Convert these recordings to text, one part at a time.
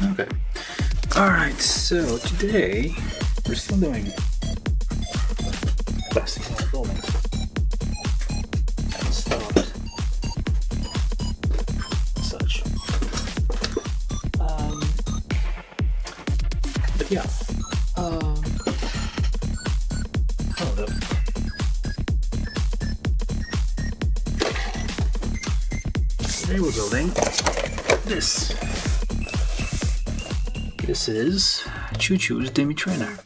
Okay. Alright, so today we're still doing plastic buildings. And stopped. Such. But yeah. Hold up. Today we're building this. This is Chuchu's Demi trainer.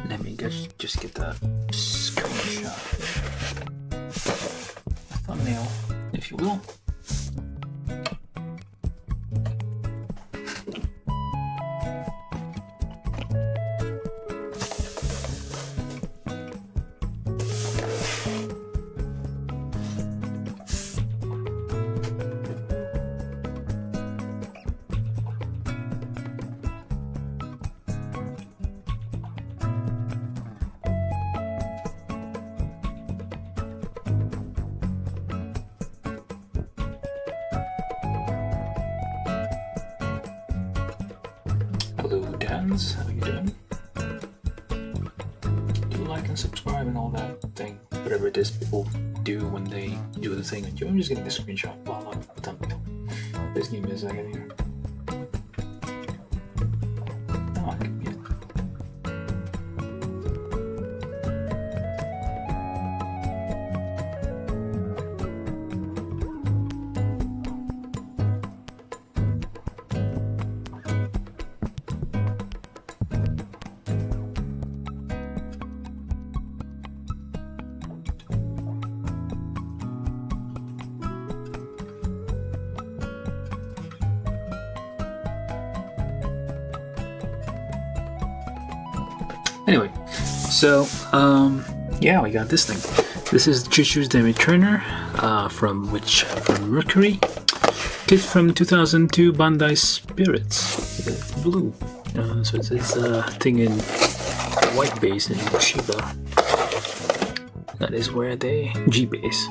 Let me just get that screenshot. A thumbnail, if you will. Hello, Dans. How you doing? Do like and subscribe and all that thing. Whatever it is people do when they do the thing. I'm just getting a screenshot while I'm thumbnail. Just give me a second here. Oh, I can get it. Anyway, so yeah, we got this thing. This is Chuchu's Demi trainer from Mercury. Kit from 2002 Bandai Spirits. It's blue. So it's a thing in white base in Shiba. That is where they G base.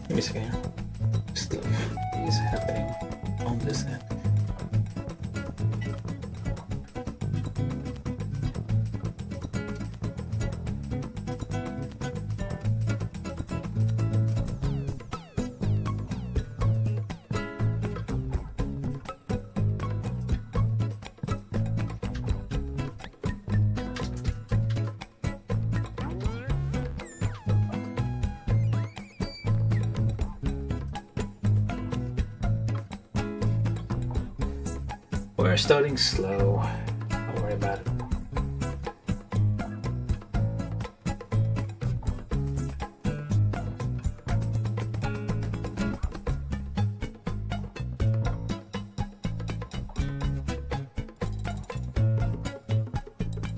Let me see here. Stuff is happening on this end. We're starting slow. Don't worry about it.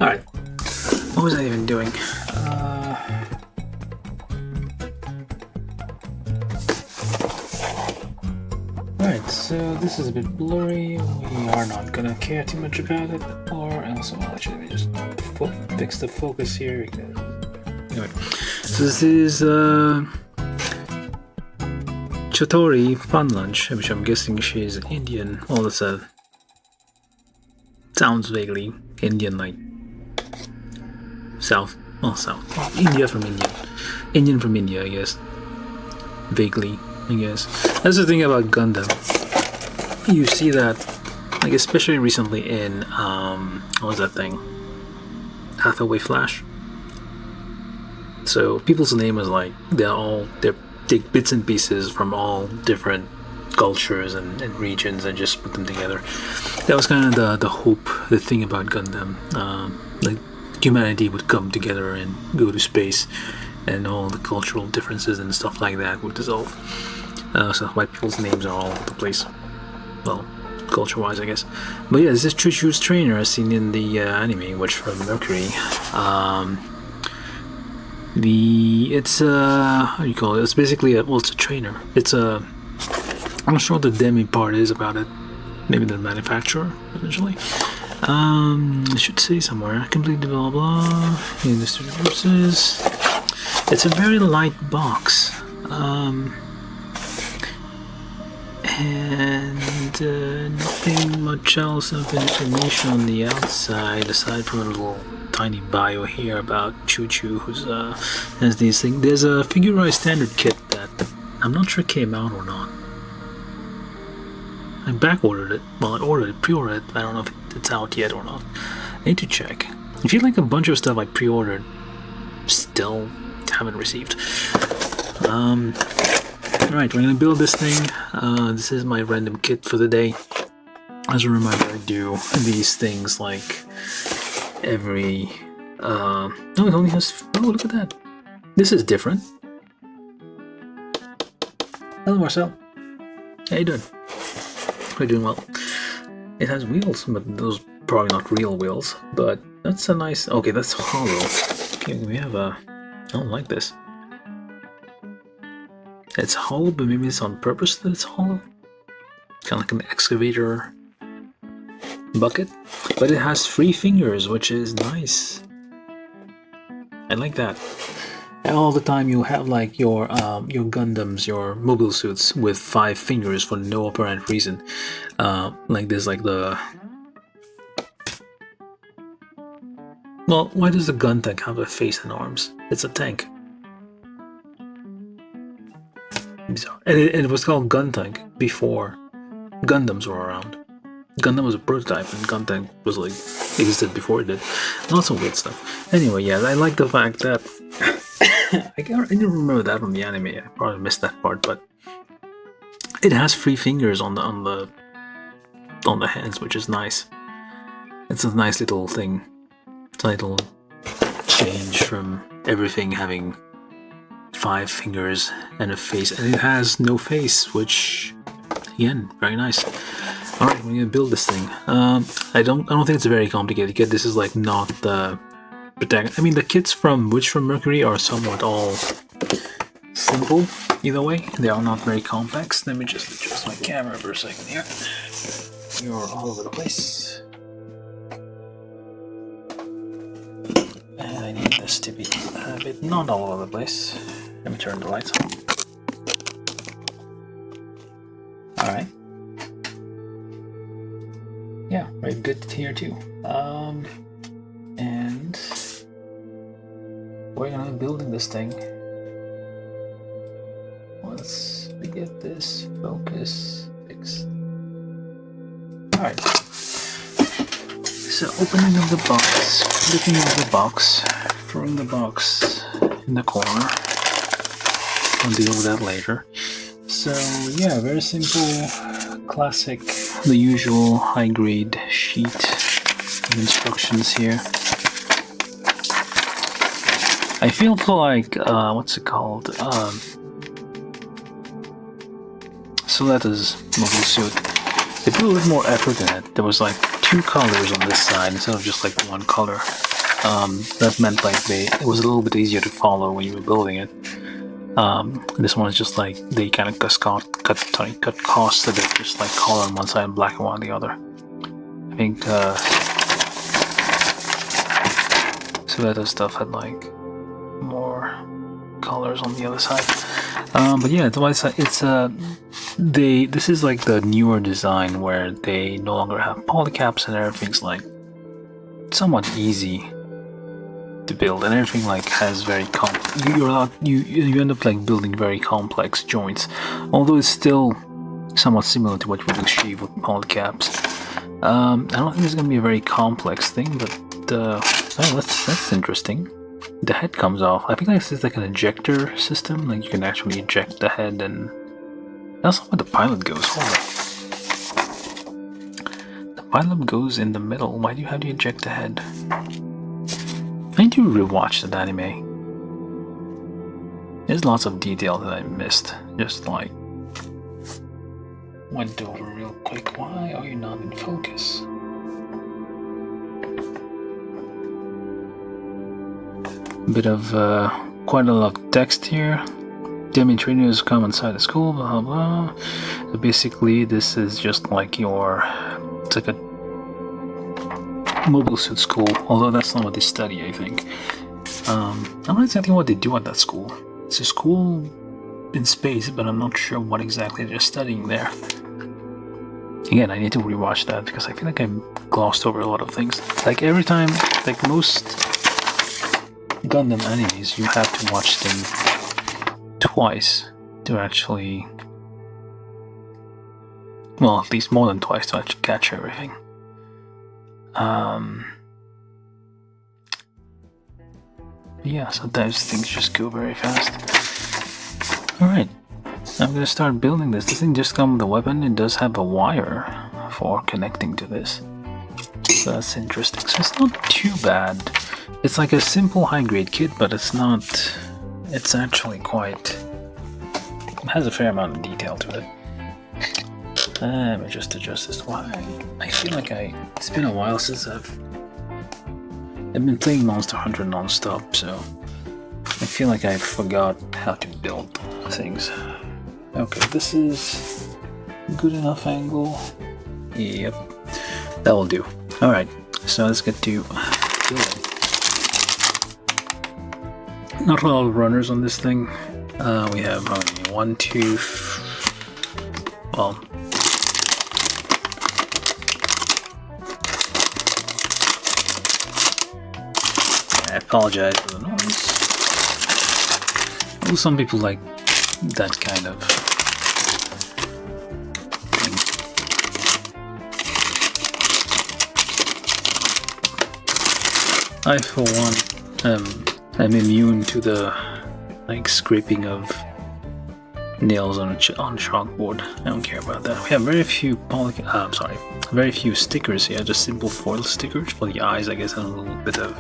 Alright. What was I even doing? Alright, so this is a bit blurry. We are not gonna care too much about it, or else I'll actually just fix the focus here. Anyway, so this is Chotori Fun Lunch, which I'm guessing she's Indian. All this sounds vaguely Indian, like South. India from India. Indian from India, I guess. Vaguely, I guess. That's the thing about Gundam. You see that, like, especially recently in, what was that thing? Hathaway Flash. So people's name is like, they take bits and pieces from all different cultures and regions and just put them together. That was kind of the hope, the thing about Gundam. Like, humanity would come together and go to space, and all the cultural differences and stuff like that would dissolve. So why people's names are all over the place. Well, culture-wise, I guess. But yeah, this is Chuchu's trainer, as seen in the anime, which from Mercury. It's how do you call it? It's basically it's a trainer. It's a I'm not sure what the Demi part is about it. Maybe the manufacturer, eventually. It should say somewhere. Complete blah blah. Industry purposes. It's a very light box. And nothing much else of information on the outside aside from a little tiny bio here about Chuchu, who's has these things. There's a figurized standard kit that I'm not sure came out or not. I back ordered it. Well, I ordered it, pre-ordered it. I don't know if it's out yet or not. I need to check. I feel like a bunch of stuff I pre-ordered still haven't received. Alright, we're gonna build this thing. This is my random kit for the day. As a reminder, I do these things like every... no, it only has... Oh, look at that. This is different. Hello, Marcel. How you doing? We're doing well. It has wheels, but those probably not real wheels. But that's a nice... Okay, that's hollow. Okay, we have a... I don't like this. It's hollow, but maybe it's on purpose that it's hollow. Kind of like an excavator bucket. But it has 3 fingers, which is nice. I like that. And all the time you have like your Gundams, your mobile suits with 5 fingers for no apparent reason. Like there's like the... Well, why does the gun tank have a face and arms? It's a tank. Bizarre. And it was called Gun Tank before Gundams were around. Gundam was a prototype and Gun Tank was like existed before it did. Lots of weird stuff. Anyway, yeah, I like the fact that I didn't remember that from the anime. I probably missed that part, but it has 3 fingers on the hands, which is nice. It's a nice little thing. It's a little change from everything having 5 fingers and a face, and it has no face, which again, very nice. All right, we're gonna build this thing. I don't think it's a very complicated kit. This is like not the protagonist. I mean, the kits from Mercury are somewhat all simple. Either way, they are not very complex. Let me just adjust my camera for a second here. You're all over the place. And I need this to be a bit not all over the place. Let me turn the lights on. Alright. Yeah, very good here too. And we're gonna be building this thing. Once we get this focus fixed. Alright. So opening of the box, flipping of the box, throwing the box in the corner. I'll deal with that later. So yeah, very simple, classic, the usual high-grade sheet of instructions here. I feel like, what's it called? Soletta's mobile suit. They put a little more effort in it. There was like 2 colors on this side instead of just like 1 color. That meant like it was a little bit easier to follow when you were building it. This one is just like they kind of cut costs a bit, just like color on one side and black and white on the other. I think Soletta stuff had like more colors on the other side. But yeah, this is like the newer design where they no longer have polycaps and everything's like somewhat easy to build, and everything like has very you end up like building very complex joints, although it's still somewhat similar to what you would achieve with polycaps. I don't think it's gonna be a very complex thing, but oh, that's interesting. The head comes off. I think this is like an ejector system, like you can actually eject the head, and that's not where the pilot goes. Hold on. The pilot goes in the middle. Why do you have to eject the head? I need to rewatch that anime. There's lots of detail that I missed. Just like went over real quick. Why are you not in focus? Bit of quite a lot of text here. Demi trainers come inside the school, blah blah. So basically, this is just like it's like a mobile suit school, although that's not what they study, I think. I'm not exactly what they do at that school. It's a school in space, but I'm not sure what exactly they're studying there. Again, I need to rewatch that because I feel like I glossed over a lot of things. Like every time, like most Gundam animes, you have to watch them twice to actually, well, at least more than twice to actually catch everything. Yeah, sometimes things just go very fast. Alright, I'm gonna start building this. This thing just comes with a weapon. It does have a wire for connecting to this. So that's interesting. So it's not too bad. It's like a simple high-grade kit, but it's not... It's actually quite... It has a fair amount of detail to it. Let me just adjust this. Why? I feel like it's been a while since I've been playing Monster Hunter non-stop, so I feel like I forgot how to build things. Okay, this is good enough angle. Yep, that will do. Alright, so let's get to building. Not a lot of runners on this thing. We have how many? 1, 2... Well... I apologize for the noise. Well, some people like that kind of thing. I, for one, I'm immune to the scraping of nails on chalkboard. I don't care about that. We have very few very few stickers here. Just simple foil stickers for the eyes, I guess, and a little bit of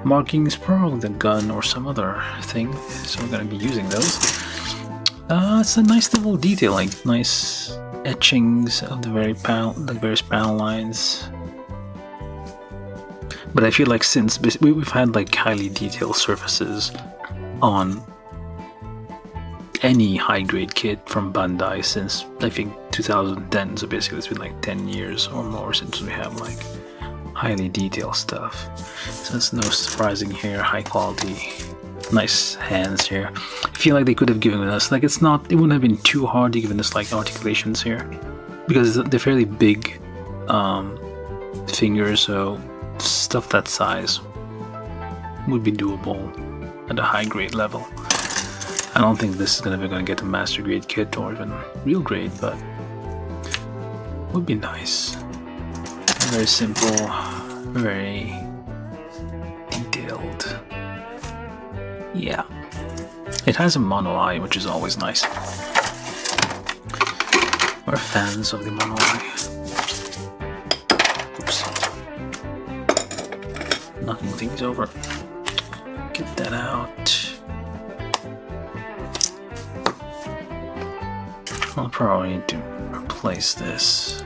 markings, probably the gun or some other thing. So we're gonna be using those. It's a nice little detail, like nice etchings of the various panel lines. But I feel like since we've had like highly detailed surfaces on any high-grade kit from Bandai since I think 2010, so basically it's been like 10 years or more since we have like highly detailed stuff. So it's no surprising here, high quality, nice hands here. I feel like they could have given us, like it wouldn't have been too hard to give us like articulations here, because they're fairly big fingers, so stuff that size would be doable at a high grade level. I don't think this is gonna get a master grade kit or even real grade, but would be nice. Very simple, very detailed. Yeah. It has a mono eye, which is always nice. We're fans of the mono eye. Oops. Knocking things over. Get that out. I'll probably need to replace this.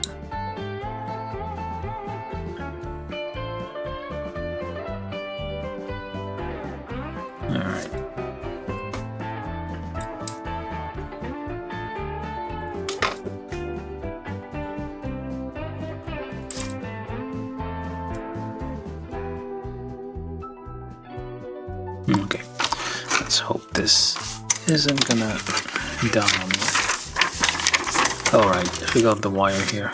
Alright. Okay. Let's hope this isn't gonna down on me. Alright, I forgot the wire here.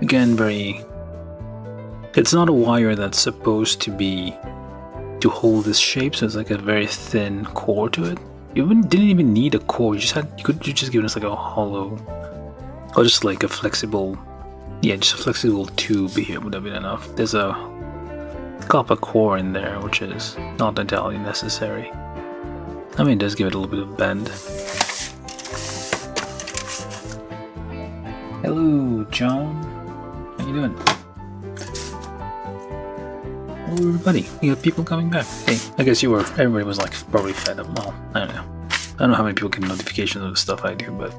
Again, it's not a wire that's supposed to be to hold this shape, so it's like a very thin core to it. You didn't even need a core, you could just give us like a hollow, or just like a flexible, just a flexible tube here would have been enough. There's a copper core in there, which is not entirely necessary. I mean, it does give it a little bit of bend. Hello, John. How you doing? Hello, everybody. We got people coming back. Hey, I guess everybody was like probably fed up. Well, I don't know. I don't know how many people get notifications of the stuff I do, but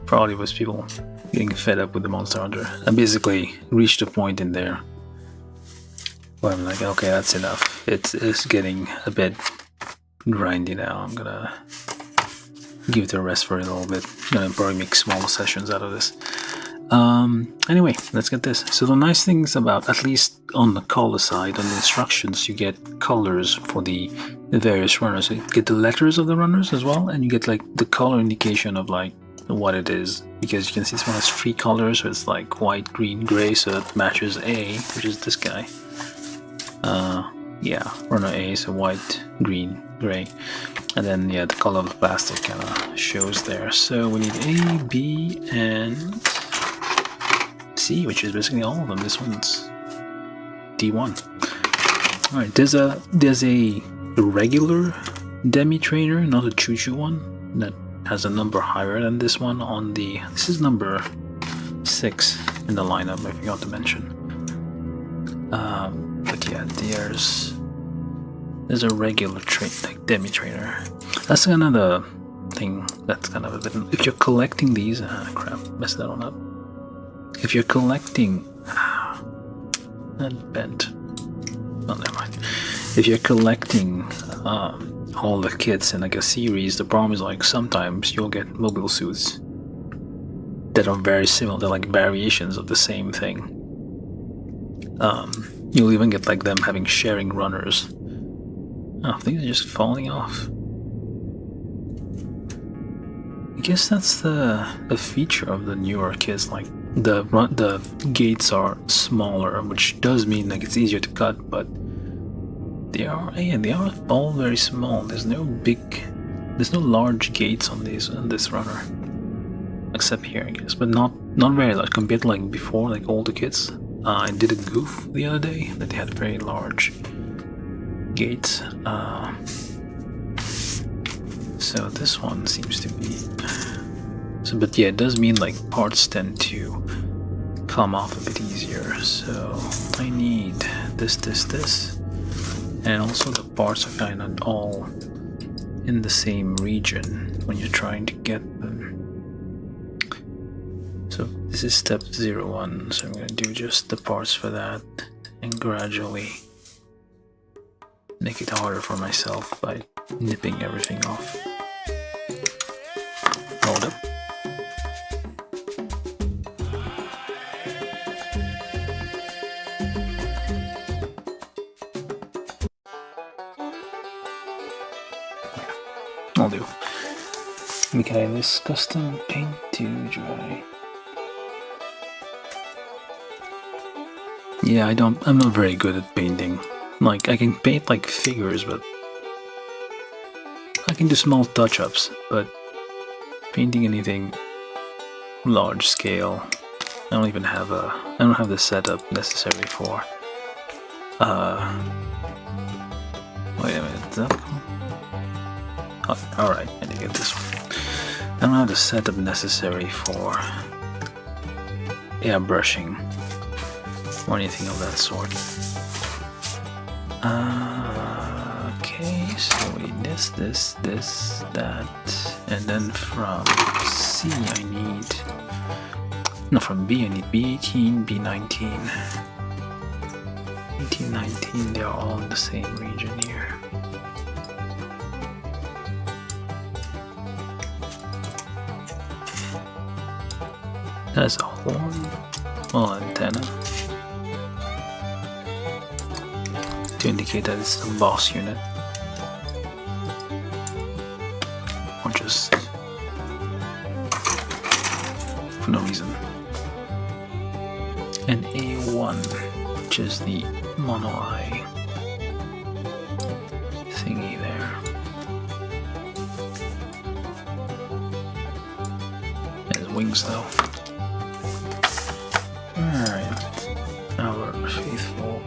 probably was people getting fed up with the Monster Hunter. I basically reached a point in there where I'm like, okay, that's enough. It's getting a bit grindy now. I'm gonna give it a rest for a little bit. Gonna probably make smaller sessions out of this. Anyway, let's get this. So the nice things about, at least on the color side, on the instructions, you get colors for the various runners. So you get the letters of the runners as well, and you get like the color indication of like what it is, because you can see this one has 3 colors, so it's like white, green, gray, so it matches A, which is this guy. Yeah, runner A, so white, green, gray, and then yeah, the color of the plastic kind of shows there. So we need A, B, and C, which is basically all of them. This one's D1. All right, there's a regular Demi trainer, not a Chuchu one, that has a number higher than this one on the. This is number 6 in the lineup, I forgot to mention. But yeah, there's a regular like Demi trainer. That's kind of the thing. That's kind of a bit. If you're collecting these, crap, messed that one up. If you're collecting, that bent. Oh, never mind. If you're collecting all the kits in like a series, the problem is like sometimes you'll get mobile suits that are very similar. They're like variations of the same thing. You'll even get like them having sharing runners. Oh, things are just falling off. I guess that's the feature of the newer kits. Like the gates are smaller, which does mean like it's easier to cut, but they are all very small. There's no large gates on this runner, except here, I guess, but not very large compared to like before, like older kits. I did a goof the other day that they had very large gates. So this one seems to be. So, but yeah, it does mean like parts tend to come off a bit easier. So I need this, and also the parts are kind of all in the same region when you're trying to get them. So this is step 01, so I'm going to do just the parts for that and gradually make it harder for myself by nipping everything off. Hold up. I'll do. Okay, this custom paint to dry. Yeah, I'm not very good at painting. Like, I can paint like figures, but I can do small touch-ups, but painting anything large scale, I don't have the setup necessary for. Wait a minute, is that cool? Oh, alright, I did get this one. I don't have the setup necessary for airbrushing or anything of that sort. Okay, so we need this, that, and then from C I need, no, from B I need B18, B19, 18, 19, they're all in the same region here. That's a horn, well, antenna, to indicate that it's the boss unit, or just for no reason. And A1, which is the mono eye thingy there. There's wings though. Alright, our faithful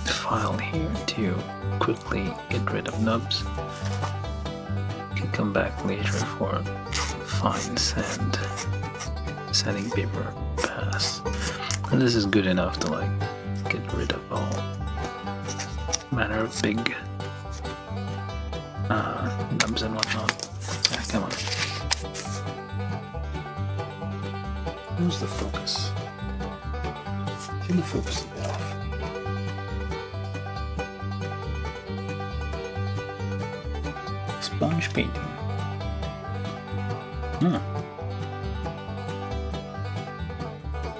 file here to quickly get rid of nubs. You can come back later for fine sanding paper pass. And this is good enough to like get rid of all manner of big nubs and whatnot. Ah, come on. Where's the focus? Let me focus it off. Sponge painting.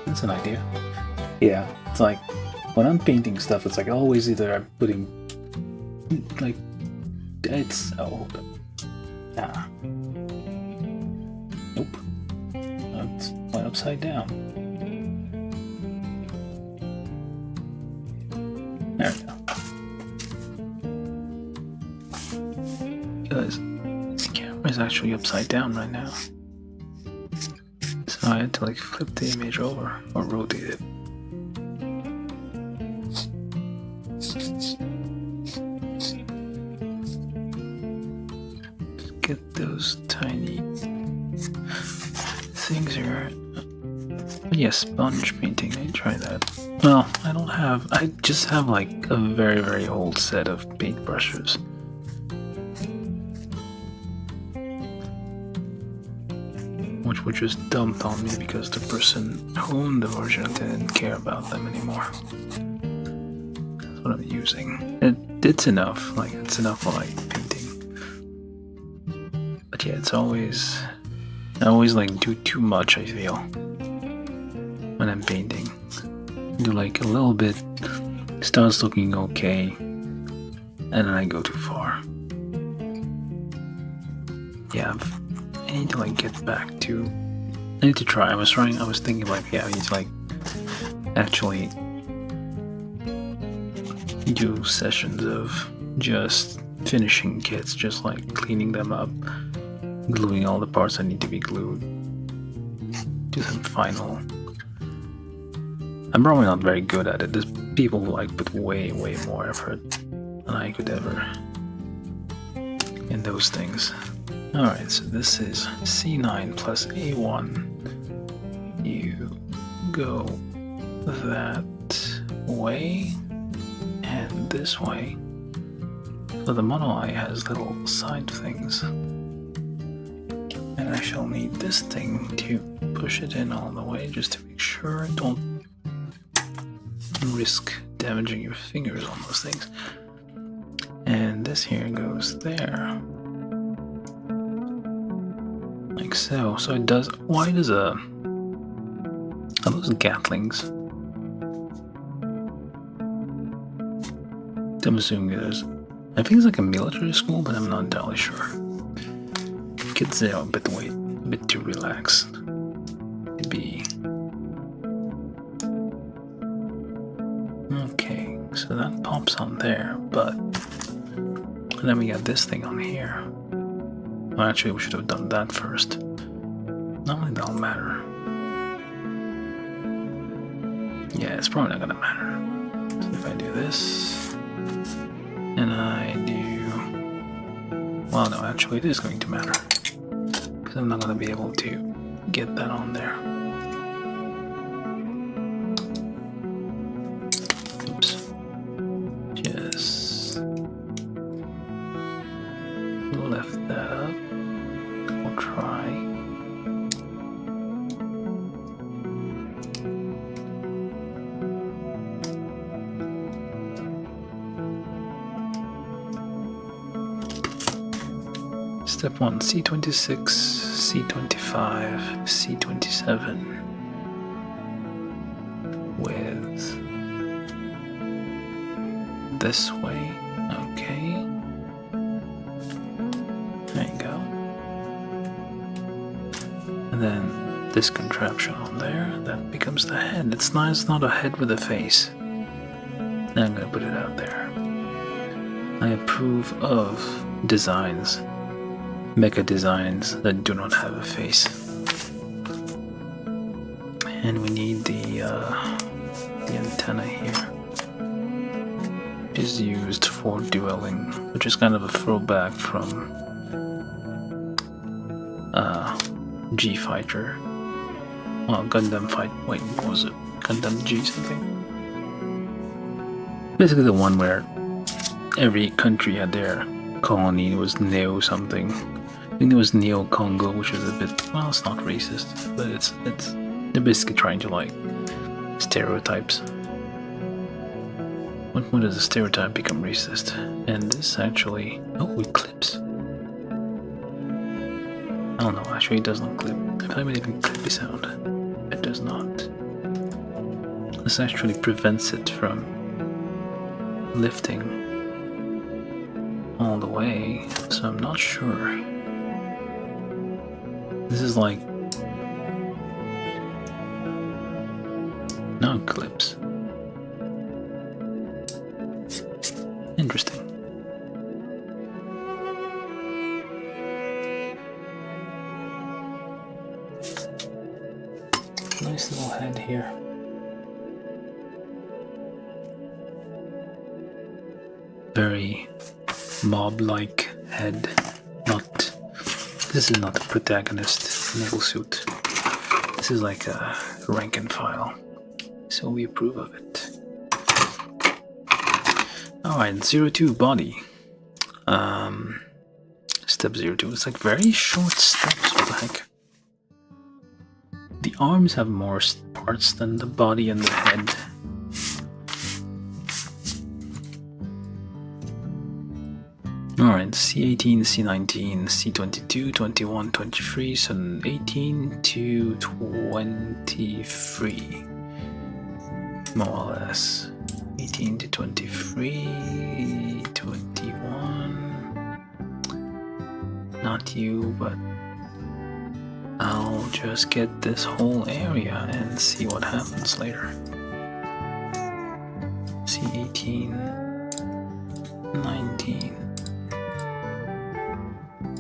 That's an idea. Yeah, it's like when I'm painting stuff, it's like always either I'm putting like it's nope. It's went upside down. There we go. Guys, this camera is actually upside down right now. So I had to like flip the image over or rotate it. Get those tiny things here. Yes, sponge painting, I try that. Well, I just have like a very, very old set of paintbrushes. Which were just dumped on me because the person who owned the version didn't care about them anymore. That's what I'm using. It's enough, like it's enough for like painting. But yeah, I always like do too much, I feel, when I'm painting. Do like a little bit, starts looking okay, and then I go too far. Yeah, I need to like get back to. I need to try. I was thinking like, yeah, I need to like actually do sessions of just finishing kits, just like cleaning them up, gluing all the parts that need to be glued, do some final. I'm probably not very good at it. There's people who like put way, way more effort than I could ever in those things. Alright, so this is C9 plus A1. You go that way and this way. So the model eye has little side things. And I shall need this thing to push it in all the way just to make sure don't risk damaging your fingers on those things. And this here goes there. Like so. So it does. Why does are those Gatlings? I'm assuming there's. I think it's like a military school, but I'm not entirely sure. Kids are a bit too relaxed to be. Okay, so that pops on there, but and then we got this thing on here. Well, actually, we should have done that first. Not really that'll matter. Yeah, it's probably not gonna matter. So if I do this, and I do... Well, no, actually it is going to matter. Because I'm not gonna be able to get that on there. Oops. Just... lift that up. We'll try. Step 1, C26, C25, C27 with this way. Okay. There you go. And then this contraption on there, that becomes the head. It's nice, not a head with a face. And I'm gonna put it out there. I approve of designs, mecha designs that do not have a face. And we need the antenna here. Is used for dueling, which is kind of a throwback from G Fighter. Well, Gundam Fight. Wait, what was it? Gundam G something? Basically, the one where every country had their colony. It was Neo something. I think it was Neo Congo, which is a bit, well, it's not racist, but it's they're basically trying to like stereotypes. what point does the stereotype become racist? And this actually... Oh, it clips. I don't know, actually it does not clip. I thought it made a clippy sound. It does not. This actually prevents it from lifting all the way, so I'm not sure. This is like... Now it clips. Interesting. Nice little head here. Very mob-like head. Not. This is not the protagonist naval suit. This is like a rank and file. So we approve of it. Alright, 02 body. Step 02. It's like very short steps. What the heck? The arms have more parts than the body and the head. Alright, C18, C19, C22, 21, 23, so 18 to 23. More or less. 18 to 23, 21. Not you, but I'll just get this whole area and see what happens later. C18, 19.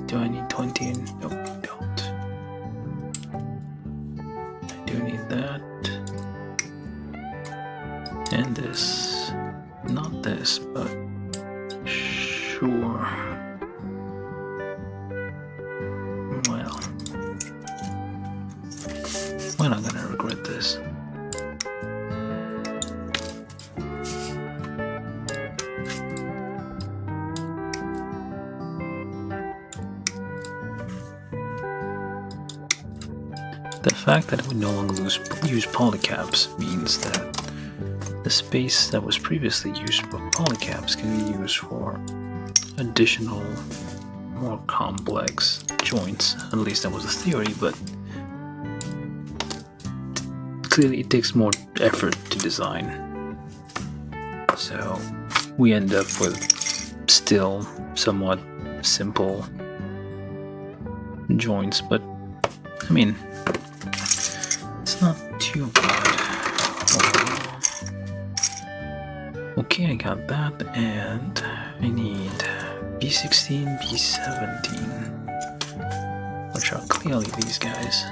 Do I need 20? Nope, don't. I do need that. And this. Not this, but sure. Well, we're not gonna regret this. The fact that we no longer use polycaps means that the space that was previously used for polycaps can be used for additional, more complex joints. At least that was the theory, but clearly it takes more effort to design. So we end up with still somewhat simple joints, but I mean, it's not too bad. Okay, I got that, and I need B16, B17, which are clearly these guys.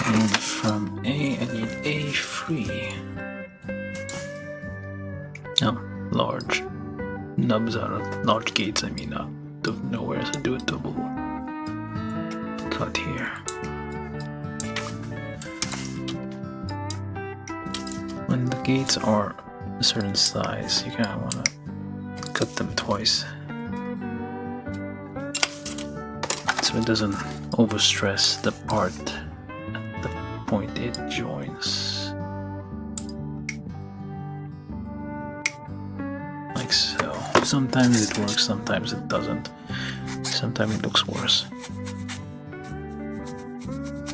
And from A, I need A3. Oh, large. Nubs out of large gates, I mean, out of nowhere, so do a double cut here. When the gates are a certain size, you kind of want to cut them twice so it doesn't overstress the part at the point it joins. Like so. Sometimes it works, sometimes it doesn't. Sometimes it looks worse.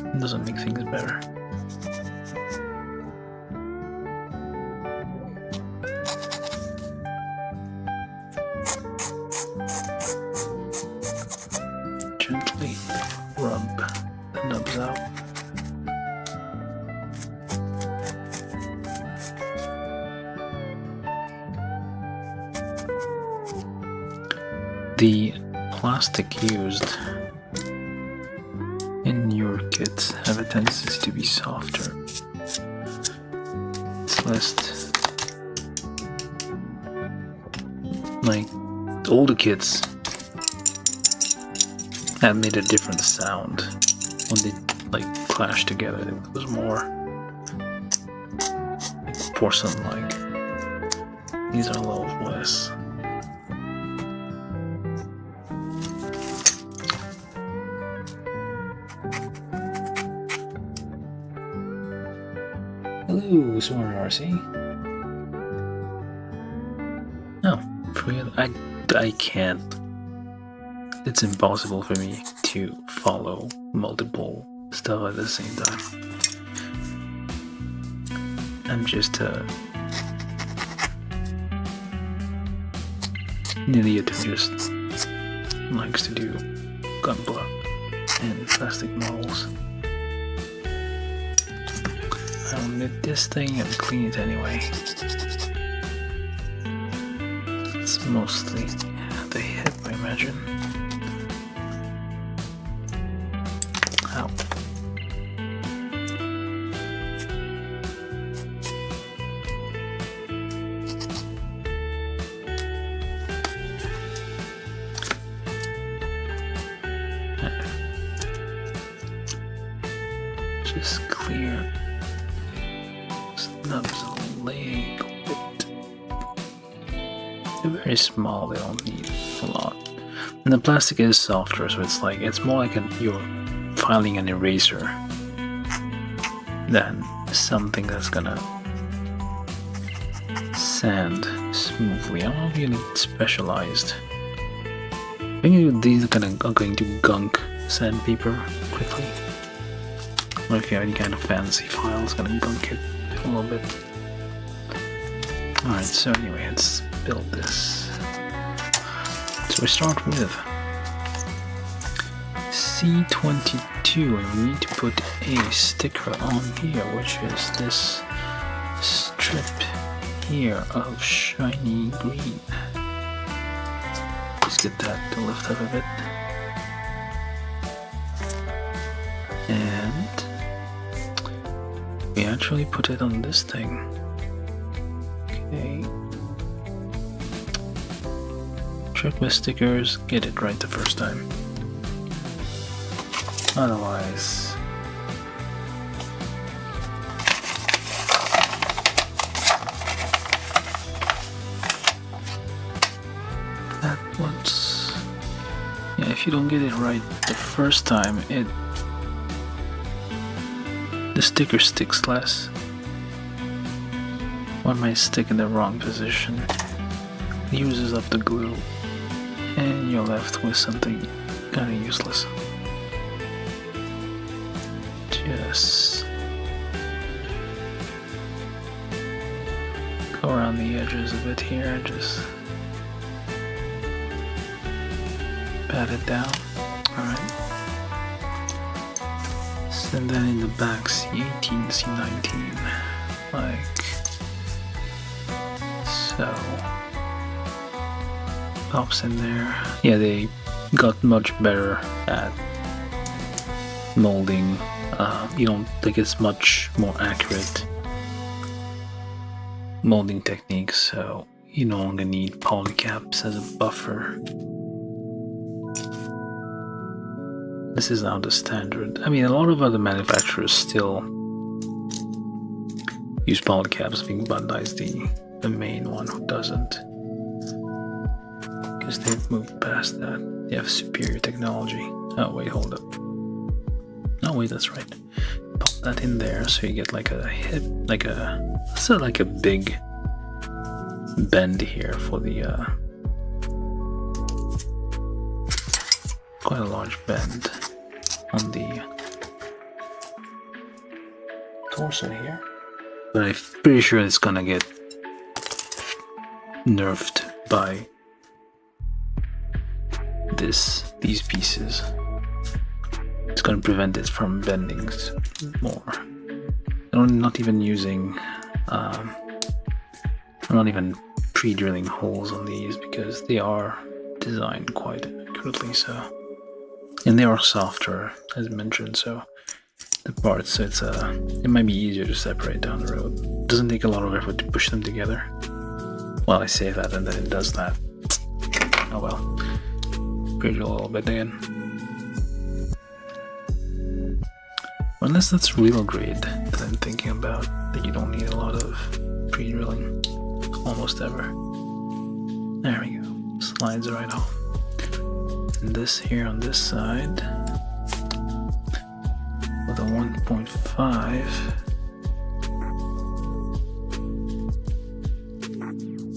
It doesn't make things better. Gently rub the nubs out. The plastic used in newer kits have a tendency to be softer. It's less like older kits have made a different sound when they like clashed together. It was more like porcelain-like. These are a little less. Hello, Sworn RC. No, forget I can't. It's impossible for me to follow multiple stuff at the same time. I'm just an idiot who just likes to do gunpla and plastic models. I'll knit this thing and clean it anyway. It's mostly the hip, I imagine. Ow. Just clear snubs a little bit. They're very small, they don't need a lot. And the plastic is softer, so it's more like you're filing an eraser than something that's gonna sand smoothly. I don't know if you need specialized. I think these are going to gunk sandpaper quickly. Or if you have any kind of fancy file, it's gonna gunk it a little bit. Alright, so anyway, let's build this. So we start with C22, and we need to put a sticker on here, which is this strip here of shiny green. Just get that to lift up a bit. And we actually put it on this thing. Okay. Trick with stickers, get it right the first time. Otherwise, that once, yeah, if you don't get it right the first time, the sticker sticks less. One might stick in the wrong position, uses up the glue, and you're left with something kinda useless. Just go around the edges a bit here, just pat it down. Alright. And then in the back, C18, C19, like so. Pops in there. Yeah, they got much better at molding. You don't think it's much more accurate molding techniques, so you no longer need polycaps as a buffer. This is now the standard. I mean, a lot of other manufacturers still use polycaps. I think Bandai is the main one who doesn't, because they've moved past that. They have superior technology. Oh wait, hold up. Oh wait, that's right. Pop that in there so you get like a hip, like a big bend here for the quite a large bend on the torso here. But I'm pretty sure it's gonna get nerfed by these pieces. It's gonna prevent it from bending more. I'm not even using I'm not even pre-drilling holes on these because they are designed quite accurately, so, and they are softer as mentioned, so the parts, so it might be easier to separate down the road. It doesn't take a lot of effort to push them together. Well, I say that and then it does that. Oh well. Pre-drill a little bit again. Unless that's real grade that I'm thinking about, that you don't need a lot of pre-drilling almost ever. There we go. Slides right off. And this here on this side with a 1.5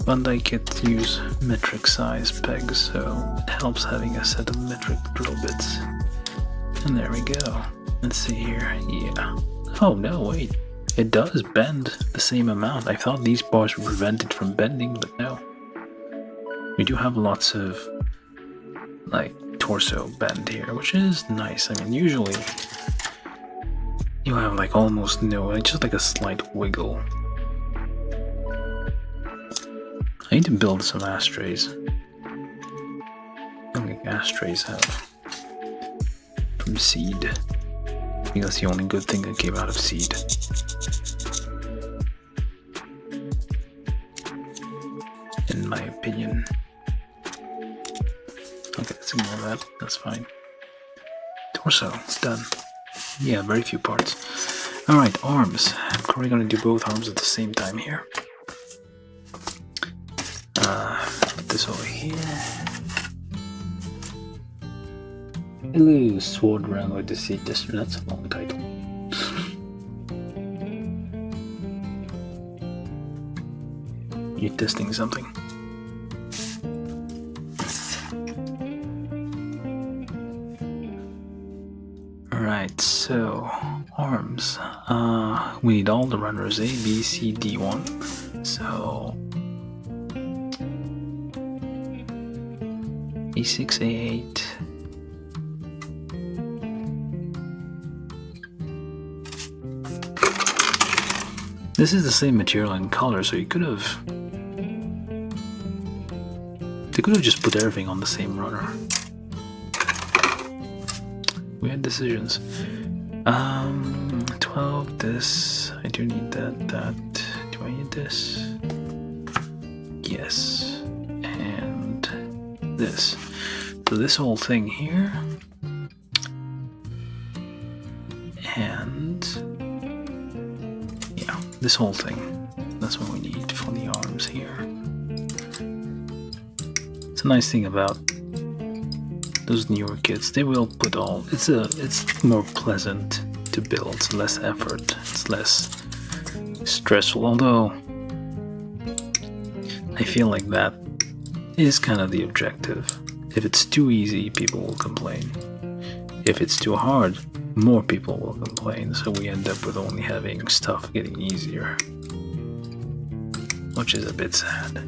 Bandai kits use metric size pegs, so it helps having a set of metric drill bits. And there we go. Let's see here. Yeah. Oh no, wait. It does bend the same amount. I thought these bars would prevent it from bending, but no. We do have lots of like torso bend here, which is nice. I mean, usually you have like almost no, just like a slight wiggle. I need to build some ashtrays. I don't think ashtrays have from seed. I think that's the only good thing that came out of seed. In my opinion. Okay, let's ignore that. That's fine. Torso, it's done. Yeah, very few parts. Alright, arms. I'm probably gonna do both arms at the same time here. Put this over here. Hello, Sword Realm of Deceit. That's a long title. You're testing something. Alright, so arms. We need all the runners A, B, C, D1. So A6, A8. This is the same material and color, so you could have. They could have just put everything on the same runner. We had decisions. 12, this. I do need that. Do I need this? Yes. And this. So this whole thing here. And yeah, this whole thing. That's what we need for the arms here. It's a nice thing about those newer kits. They will put all. It's more pleasant to build. It's less effort. It's less stressful. Although I feel like that is kind of the objective. If it's too easy, people will complain. If it's too hard, more people will complain. So we end up with only having stuff getting easier, which is a bit sad.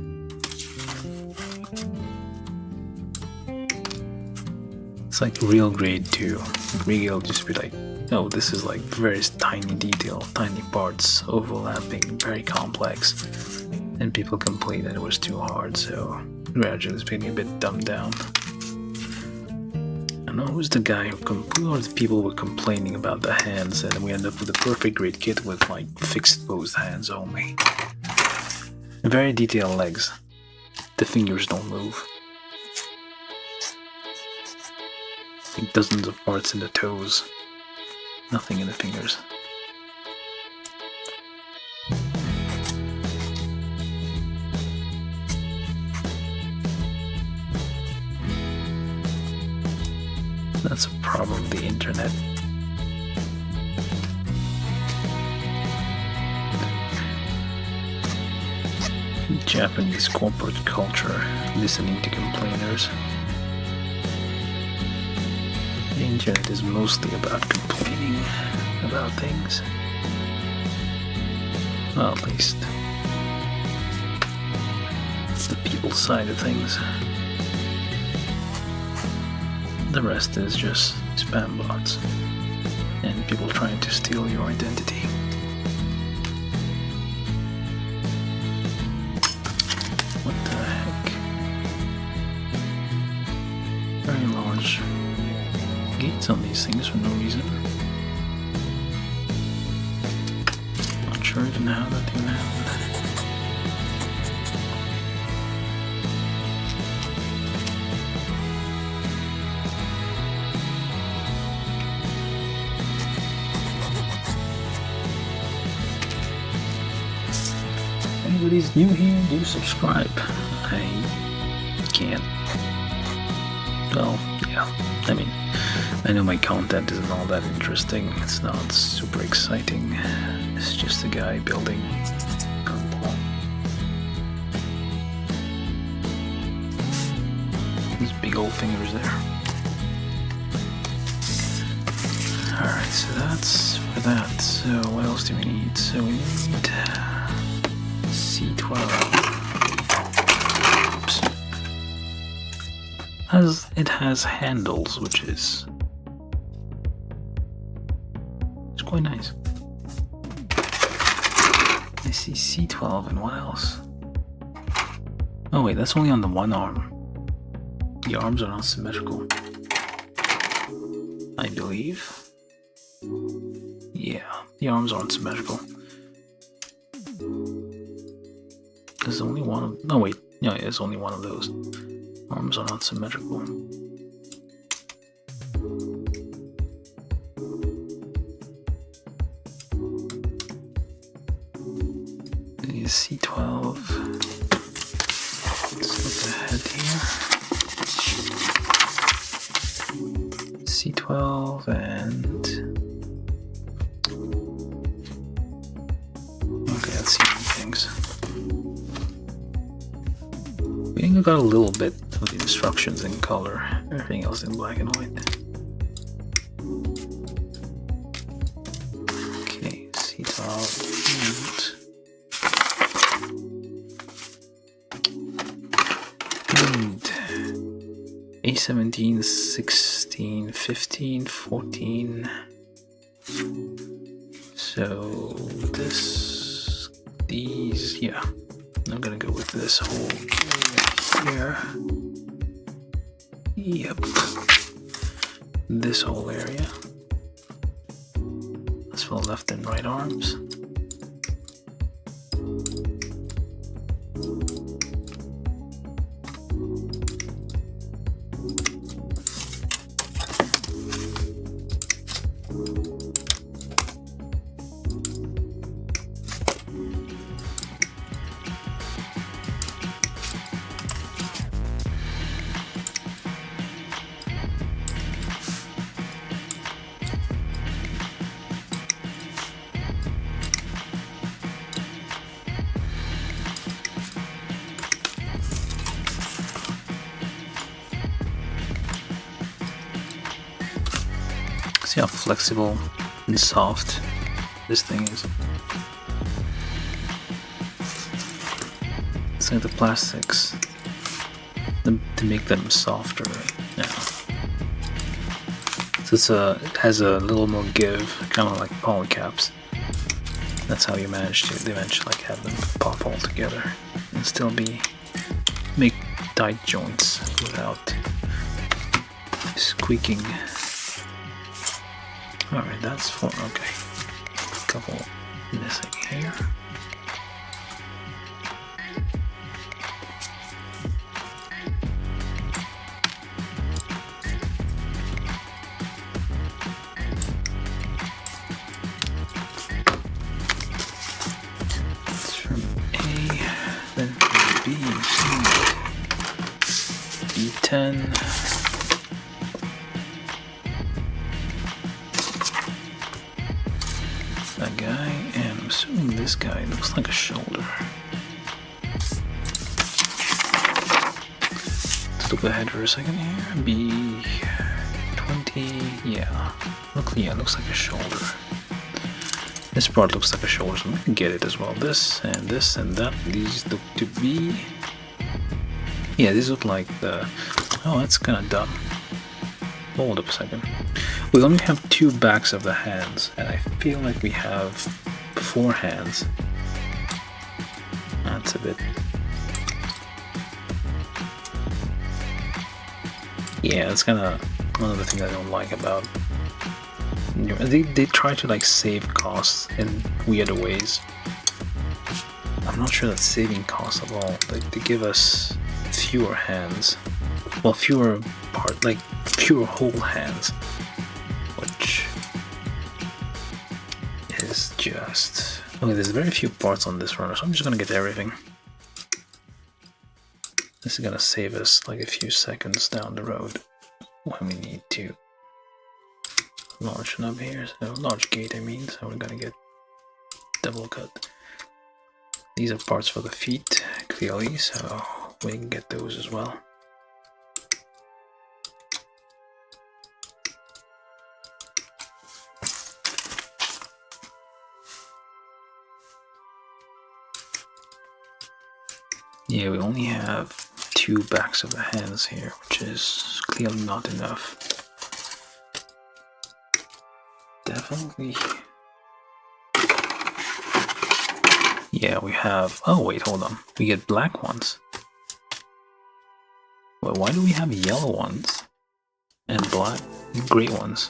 It's like real grade 2. Real will just be like, oh, this is like very tiny detail, tiny parts overlapping, very complex. And people complain that it was too hard, so gradually it's getting a bit dumbed down. I don't know who's the guy who or the people were complaining about the hands, and we end up with a perfect grade kit with like fixed posed hands only. Very detailed legs. The fingers don't move. I think dozens of parts in the toes. Nothing in the fingers. That's a problem of the internet. Japanese corporate culture, listening to complainers. The internet is mostly about complaining about things. Well, at least it's the people's side of things. The rest is just spam bots and people trying to steal your identity. What the heck? Very large gates on these things for no reason. Not sure even how that thing happened. Anybody's new here, do subscribe. I can't. Well, yeah. I mean, I know my content isn't all that interesting. It's not super exciting. It's just a guy building Gundam. gold fingers there. Alright, so that's for that. So what else do we need? So we need C12. Oops. It has handles, which is quite nice. I see C12 and what else? Oh wait, that's only on the one arm. The arms are not symmetrical, I believe. Yeah, the arms aren't symmetrical. There's only one of... No wait, yeah, it's only one of those. Arms are not symmetrical. C12. Let's look ahead here. C12 and... Okay, let's see things. We think we got a little bit of the instructions in color. Everything else in black and white. Okay, C12 and A17, 16, 15, 14. So these, yeah. I'm gonna go with this whole area here. Yep. This whole area. That's for left and right arms. See how flexible and soft this thing is. It's like the plastics to make them softer now. So it has a little more give, kind of like polycaps. That's how you manage to like have them pop all together and still make tight joints without squeaking. Alright, that's for, okay. A couple missing here. It's from A, then from B, B10. That guy, and I'm assuming this guy looks like a shoulder. Let's look ahead for a second here. B20, yeah. Looks like a shoulder. This part looks like a shoulder, so we can get it as well. This and that. These look to be... Yeah, these look like the... Oh, that's kind of dumb. Hold up a second. We only have two backs of the hands, and I feel like we have 4 hands. That's a bit... Yeah, that's kind of one of the things I don't like about... They try to like save costs in weird ways. I'm not sure that's saving costs at all. They give us fewer hands. Well, fewer whole hands. Which is just... Okay, there's very few parts on this runner, so I'm just gonna get everything. This is gonna save us like a few seconds down the road when we need to launch it up here. So large gate, I mean, so we're gonna get double cut. These are parts for the feet, clearly, so we can get those as well. Yeah, we only have 2 backs of the hands here, which is clearly not enough. Definitely. Yeah, we have... Oh, wait, hold on. We get black ones. Well, why do we have yellow ones? And black, gray ones?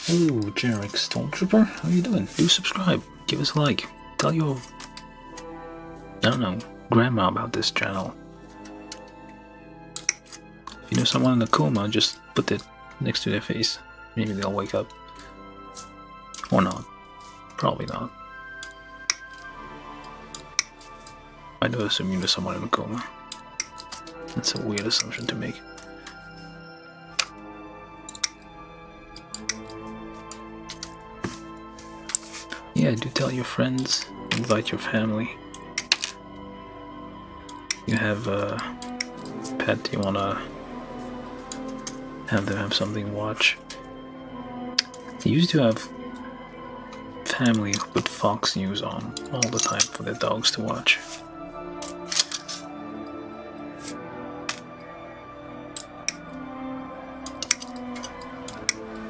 Ooh, generic Stormtrooper, how you doing? Do subscribe, give us a like, tell your, I don't know, grandma about this channel. If you know someone in a coma, just put it next to their face. Maybe they'll wake up. Or not. Probably not. I do assume you know someone in a coma. That's a weird assumption to make. Yeah, do tell your friends, invite your family. You have a pet, you wanna have them have something to watch. They used to have family who put Fox News on all the time for their dogs to watch.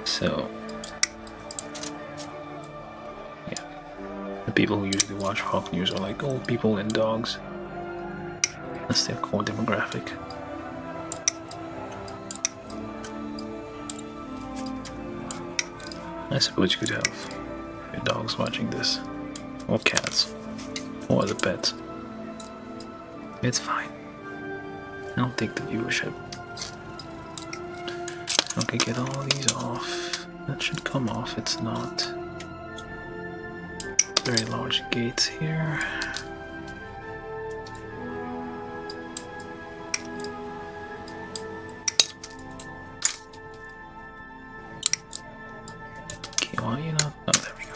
So, yeah, the people who usually watch Fox News are like old people and dogs. That's their core demographic. I suppose you could have your dogs watching this, or cats, or other pets. It's fine. I'll take the viewership. Okay, get all these off. That should come off. It's not. Very large gates here. Okay, why are you not? Oh, there we go.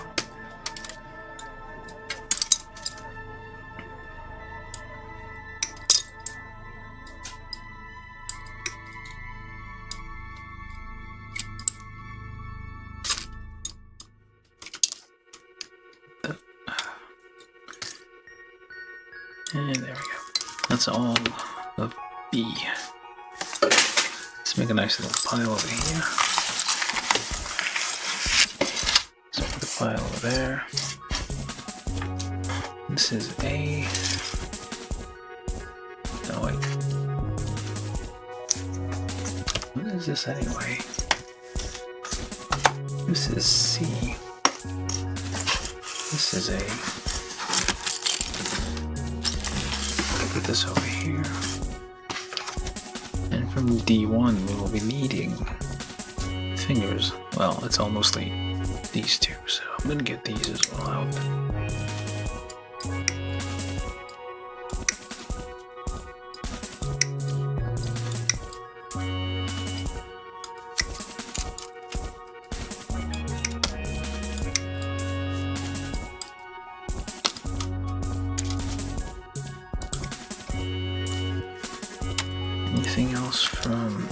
And there we go. That's all of B. Let's make a nice little pile over here. So put the pile over there. This is A. No, wait. What is this anyway? This is C. This is A. Put this over here. And from D1 we will be needing fingers. Well, it's all mostly these two, so I'm gonna get these as well out. Anything else from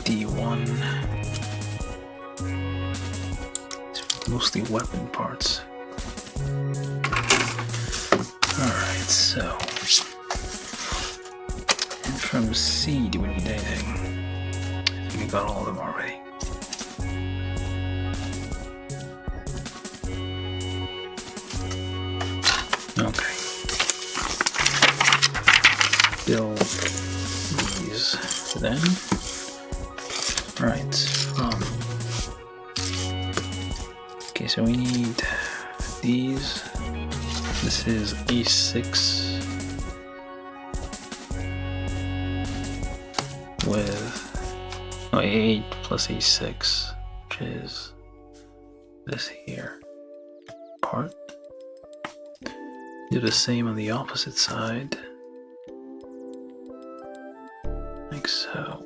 D1? It's mostly weapon parts. Alright, so. And from C, do we need anything? I think we got all of them already. Okay. Build these then. Right. Okay, so we need these. This is E6 with A8 plus E6, which is this here part. Do the same on the opposite side, like so.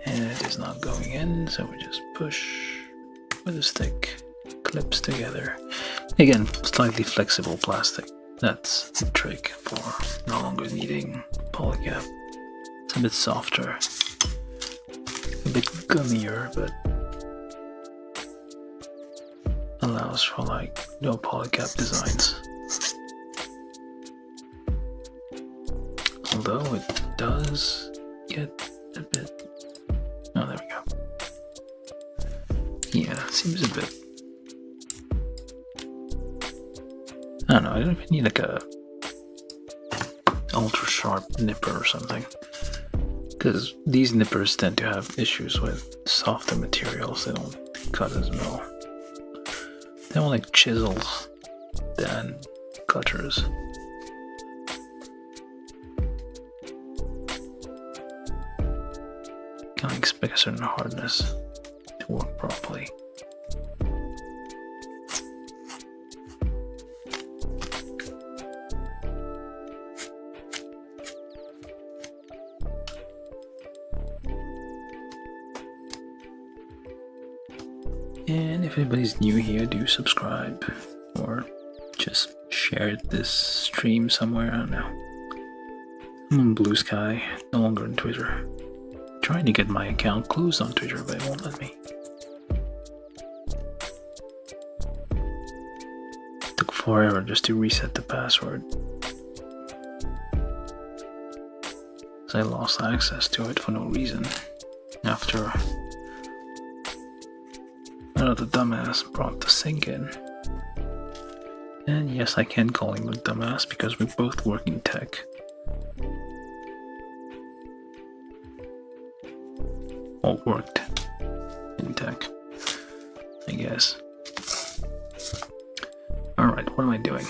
And it is not going in, so we just push with a stick, clips together. Again, slightly flexible plastic. That's the trick for no longer needing polycap. It's a bit softer, a bit gummier, but allows for like no polycap designs. Although it does get a bit. Oh, there we go. Yeah, it seems a bit. I don't know. I don't even need like a ultra sharp nipper or something, because these nippers tend to have issues with softer materials. They don't cut as well. They're more like chisels than cutters. Can't expect a certain hardness to work properly. And if anybody's new here, do subscribe or just share this stream somewhere. I don't know. I'm on Blue Sky, no longer on Twitter. Trying to get my account closed on Twitter, but it won't let me. Took forever just to reset the password, so I lost access to it for no reason after another dumbass brought the sync in. And yes, I can call him a dumbass because we both work in tech. Or worked in tech, I guess. Alright, what am I doing?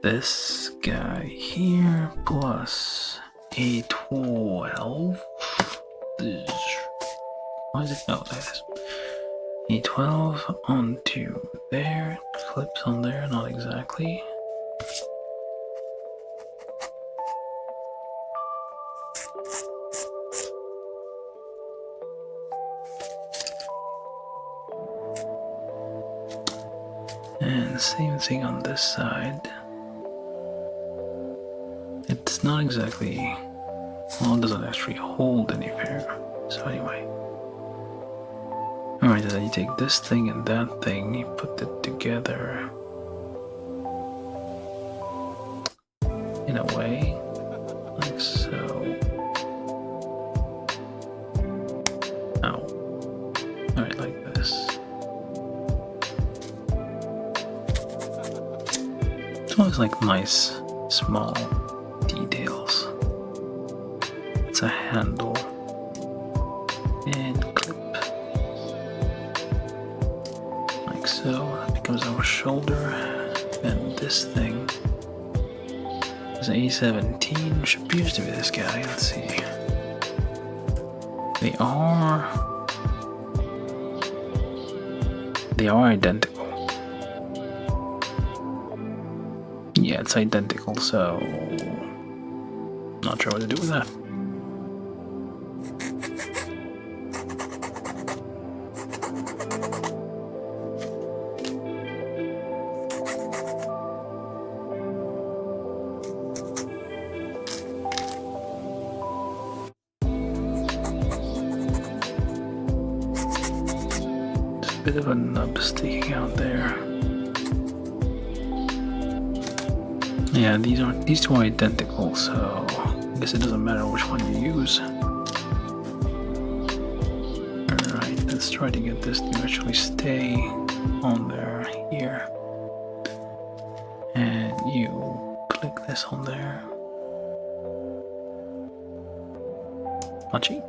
This guy here plus a 12. Why is it? Oh, that is. A 12 onto there. Clips on there, not exactly. And same thing on this side. It's not exactly, well, it doesn't actually hold anywhere. So anyway. Alright, then you take this thing and that thing, you put it together in a way, like so. Ow. Alright, like this. It's always like nice, small details. It's a handle and clip. Like so, that becomes our shoulder. And this thing is an A17, which appears to be this guy. Let's see. They are identical. Yeah, it's identical, so not sure what to do with that. There's a bit of a nub sticking out there. Yeah, these two are identical, so I guess it doesn't matter which one you use. Alright, let's try to get this to actually stay on there here. And you click this on there. Punchy.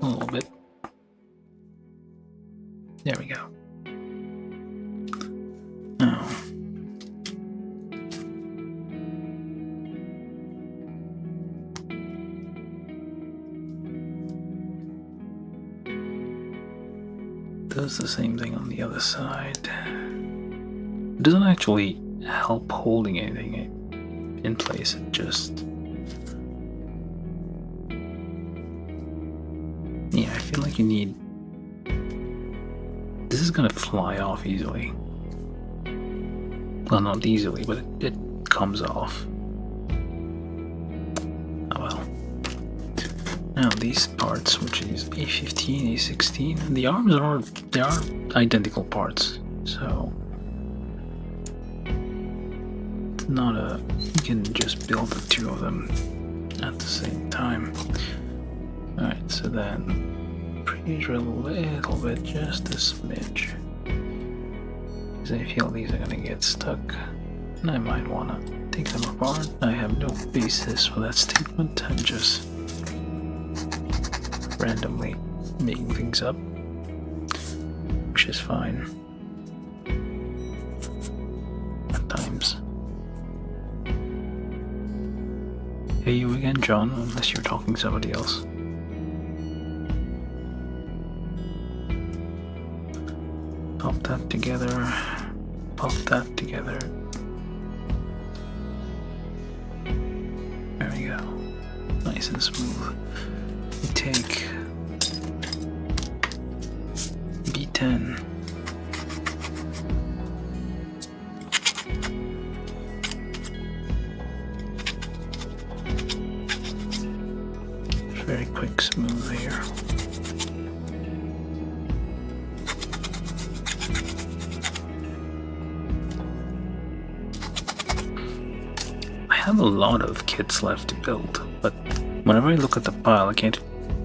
A little bit. There we go. Now, does the same thing on the other side. It doesn't actually help holding anything in place, it just... Yeah, I feel like you need... This is gonna fly off easily. Well, not easily, but it comes off. Oh well. Now these parts, which is A15, A16, the arms they are identical parts, so it's not a you can just build the two of them at the same time. Alright, so then pre-drill a little bit, just a smidge, because I feel these are gonna get stuck, and I might wanna take them apart. I have no basis for that statement. I'm just randomly making things up, which is fine at times. Hey, you again, John, unless you're talking to somebody else. Pop that together, pop that together. There we go. Nice and smooth. We take B10. Very quick, smooth here. I have a lot of kits left to build, but whenever I look at the pile, I can't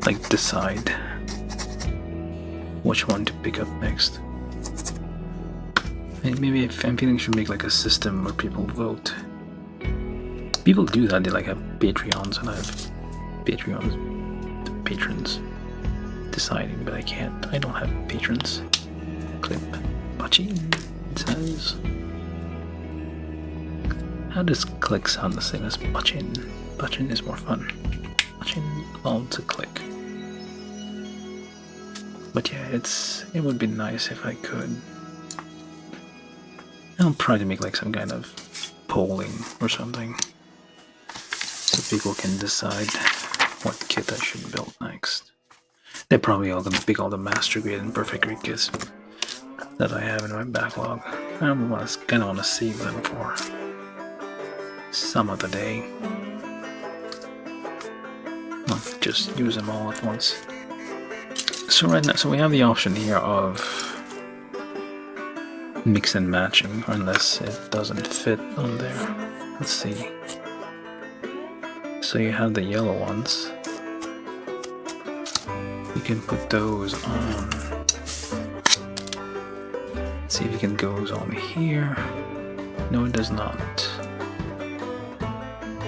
like decide which one to pick up next. And maybe I'm feeling I should make like a system where people vote. People do that, they like have Patreons, and I have patrons deciding, but I can't. I don't have patrons. Clip. Bachin, it says. How does click sound the same as bachin? Bachin is more fun. Bachin, all to click. But yeah, it would be nice if I could. I'll try to make like some kind of polling or something, so people can decide what kit I should build next. They're probably all gonna pick all the master grade and perfect grade kits that I have in my backlog. I kind of want to save them for some other day. Not just use them all at once. So right now, so we have the option here of mix and matching, unless it doesn't fit on there. Let's see. So you have the yellow ones. You can put those on. Let's see if you can goes on here. No, it does not.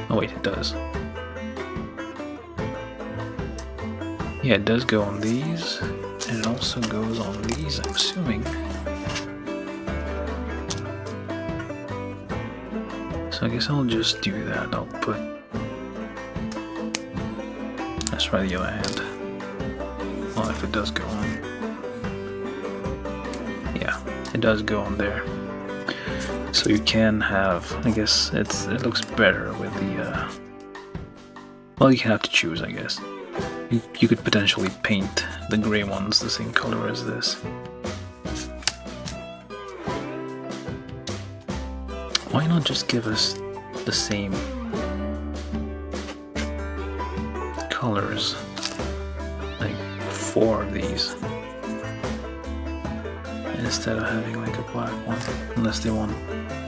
Oh wait, it does. Yeah, it does go on these, and it also goes on these, I'm assuming. So I guess I'll just do that. I'll put. Let's try the other hand. Well, if it does go on. Yeah, it does go on there. So you can have, I guess it looks better with the, well, you have to choose, I guess. You could potentially paint the gray ones the same color as this. Why not just give us the same colors, like 4 of these, instead of having like a black one, unless they want,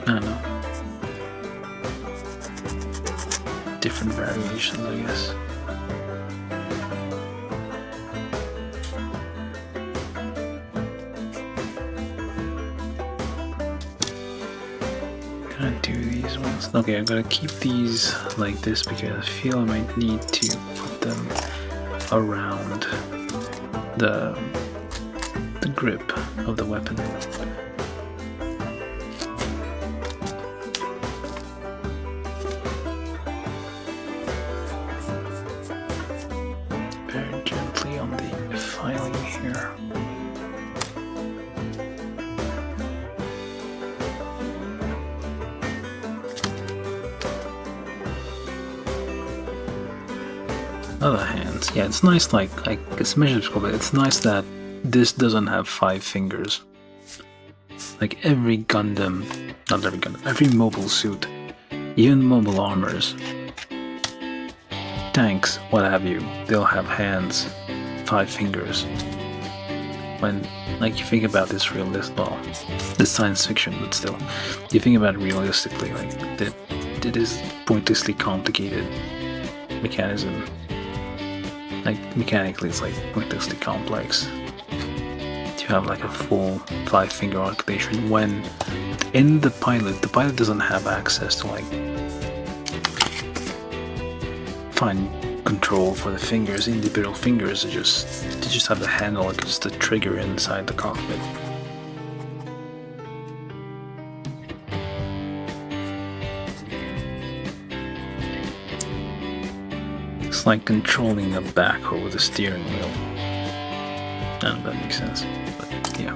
I don't know, different variations, I guess. Can I do these ones? Okay, I'm gonna keep these like this because I feel I might need to put them around the grip of the weapon. Very gently on the filing here. Other hands, yeah, it's nice, like it's measured scope, but it's nice that this doesn't have 5 fingers. Like every Gundam, not every Gundam, every mobile suit, even mobile armors, tanks, what have you, they'll have hands, 5 fingers. When, like, you think about this this science fiction, but still, you think about it realistically, like, that it is pointlessly complicated mechanism. Like, mechanically, it's like pointlessly complex to have like a full 5-finger articulation when in the pilot doesn't have access to like fine control for the fingers, individual fingers. They just have the handle, like just the trigger inside the cockpit. It's like controlling a backhoe with a steering wheel. I don't know if that makes sense, but yeah.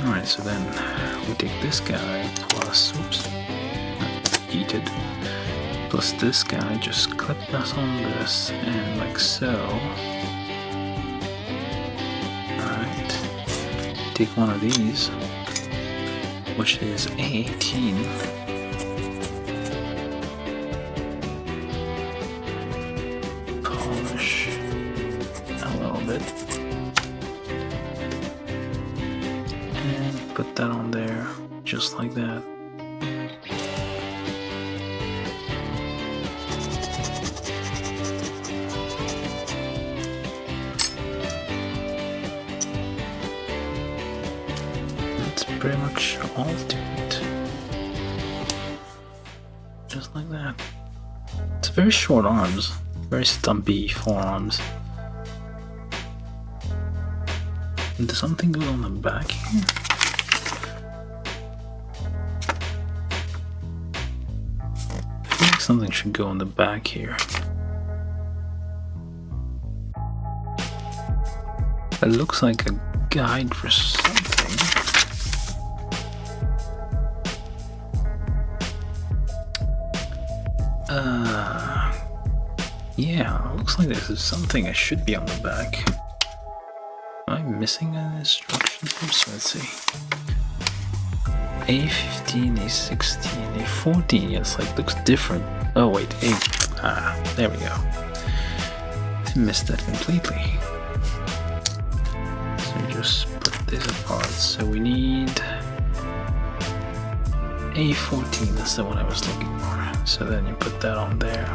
Alright, so then we take this guy plus, oops, heated, plus this guy, just clip us on this, and like so. Alright, take one of these, which is A18. Polish a little bit. And put that on there, just like that. That's pretty much all to it. Just like that. It's very short arms, very stumpy forearms. Does something go on the back here? I feel like something should go on the back here. It looks like a guide for something. Yeah, it looks like there's something that should be on the back. Am I missing an instruction here? So let's see. A15, A16, A14. Yes, like looks different. Oh wait, there we go. I missed that completely. So just put this apart. So we need A14. That's the one I was looking for. So then you put that on there.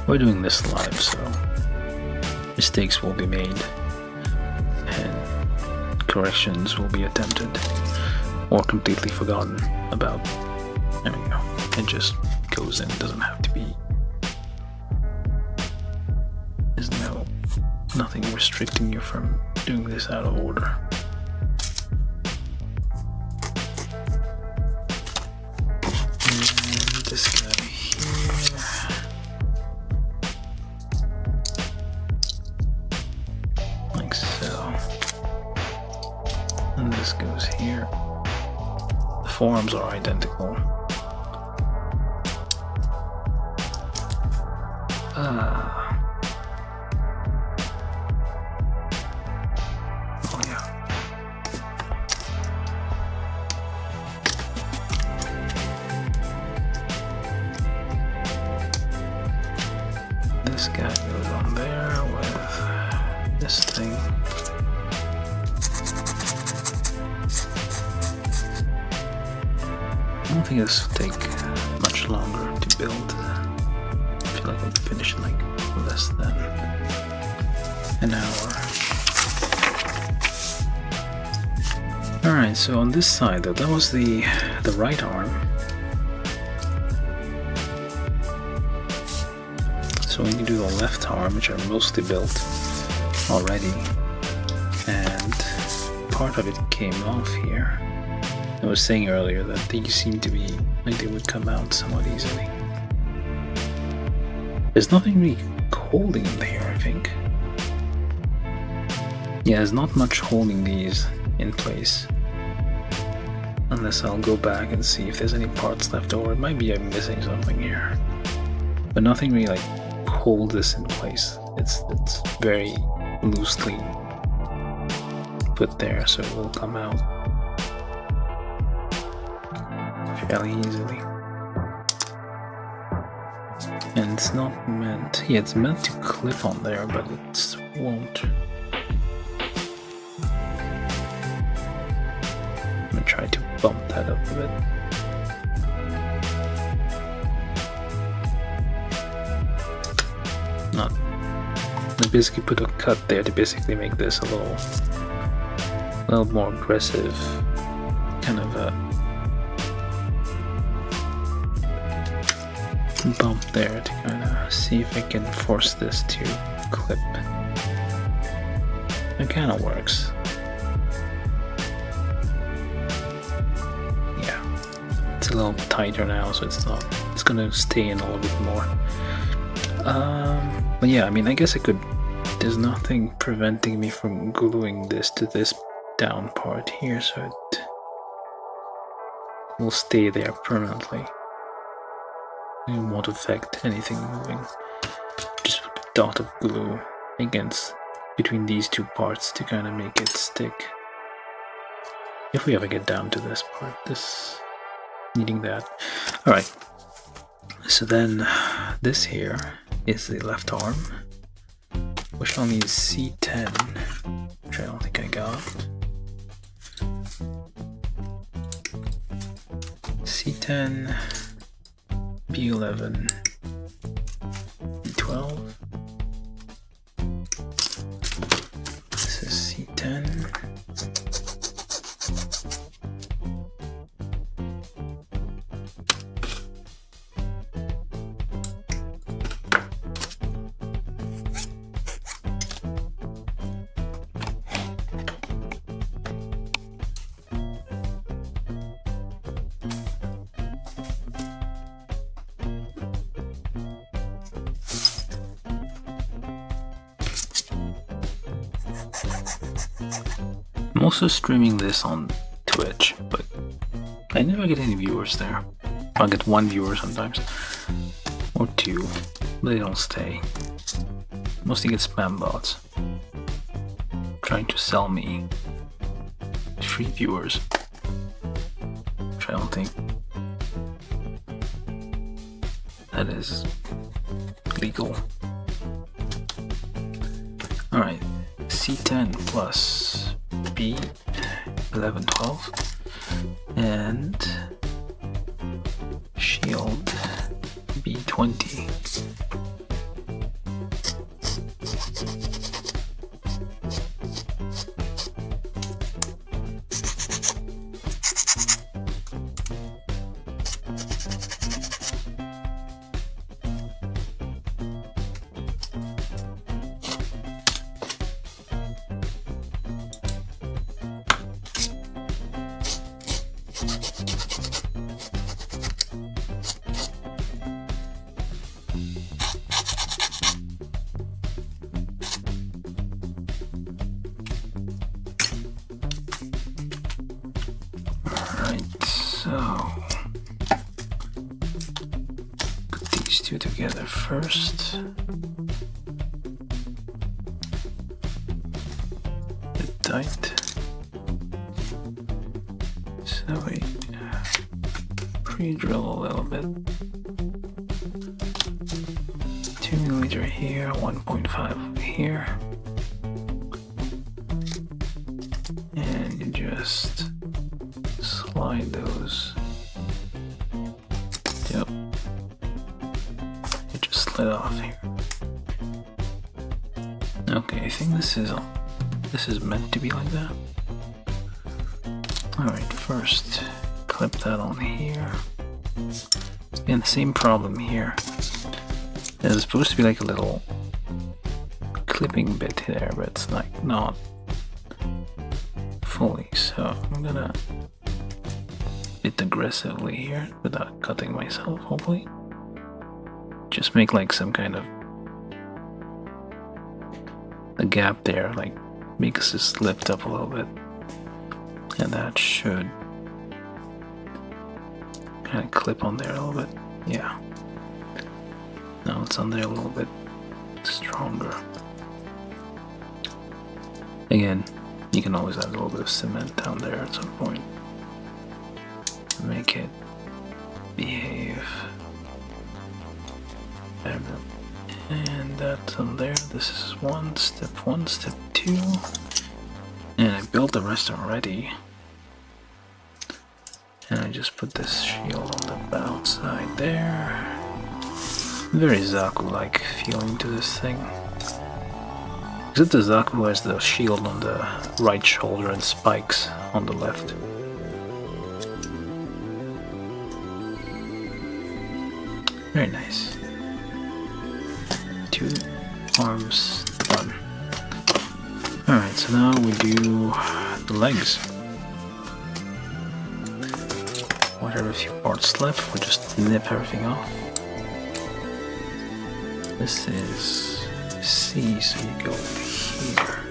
We're doing this live, so mistakes will be made and corrections will be attempted or completely forgotten about. There we go. It just goes in, it doesn't have to be. There's nothing restricting you from doing this out of order. And this guy here. Like so. And this goes here. The forearms are identical. Oh yeah. This guy goes on there with this thing. I don't think this will take much longer to build. I feel like I'll finish in like less than an hour. Alright, so on this side though, that was the right arm. So we can do the left arm, which are mostly built already. And part of it came off here. I was saying earlier that these seem to be like they would come out somewhat easily. There's nothing really holding them here, I think. Yeah, there's not much holding these in place. Unless I'll go back and see if there's any parts left over. It might be I'm missing something here. But nothing really like hold this in place. It's very loosely put there, so it will come out fairly easily. And it's not meant, yeah, it's meant to clip on there, but it won't. I'm gonna try to bump that up a bit. Not. I basically put a cut there to basically make this a little more aggressive, kind of a bump there to kind of see if I can force this to clip. It kind of works. Yeah, it's a little tighter now, so it's gonna stay in a little bit more. But yeah, I mean, I guess I could. There's nothing preventing me from gluing this to this down part here, so it will stay there permanently. It won't affect anything moving. Just put a dot of glue against between these two parts to kind of make it stick. If we ever get down to this part, needing that. Alright, so then this here is the left arm, which I'll need C10, which I don't think I got. C10, B11, B12. This is C10. I'm also streaming this on Twitch, but I never get any viewers there. I'll get one viewer sometimes, or two, but they don't stay. Mostly get spam bots trying to sell me free viewers, which I don't think that is legal. Alright, C10 plus B11, 12, and shield B20. So, put these two together first. Bit tight. So we pre-drill a little bit. 2mm here, 1.5 over here. And you just slide those. Yep. It just slid off here. Okay, I think this is meant to be like that. Alright, first clip that on here. And the same problem here. There's supposed to be like a little clipping bit there, but it's like not fully, so I'm gonna bit aggressively here without cutting myself, hopefully. Just make like some kind of a gap there, like makes this lift up a little bit, and that should kind of clip on there a little bit. Yeah, now it's on there a little bit stronger. Again, You can always add a little bit of cement down there at some point. Make it behave. And that's on there. This is step 2. And I built the rest already. And I just put this shield on the outside there. Very Zaku-like feeling to this thing. Except the Zaku has the shield on the right shoulder and spikes on the left. Very nice. 2 arms done. Alright, so now we do the legs. Whatever few parts left, we'll just nip everything off. This is C, so you go here.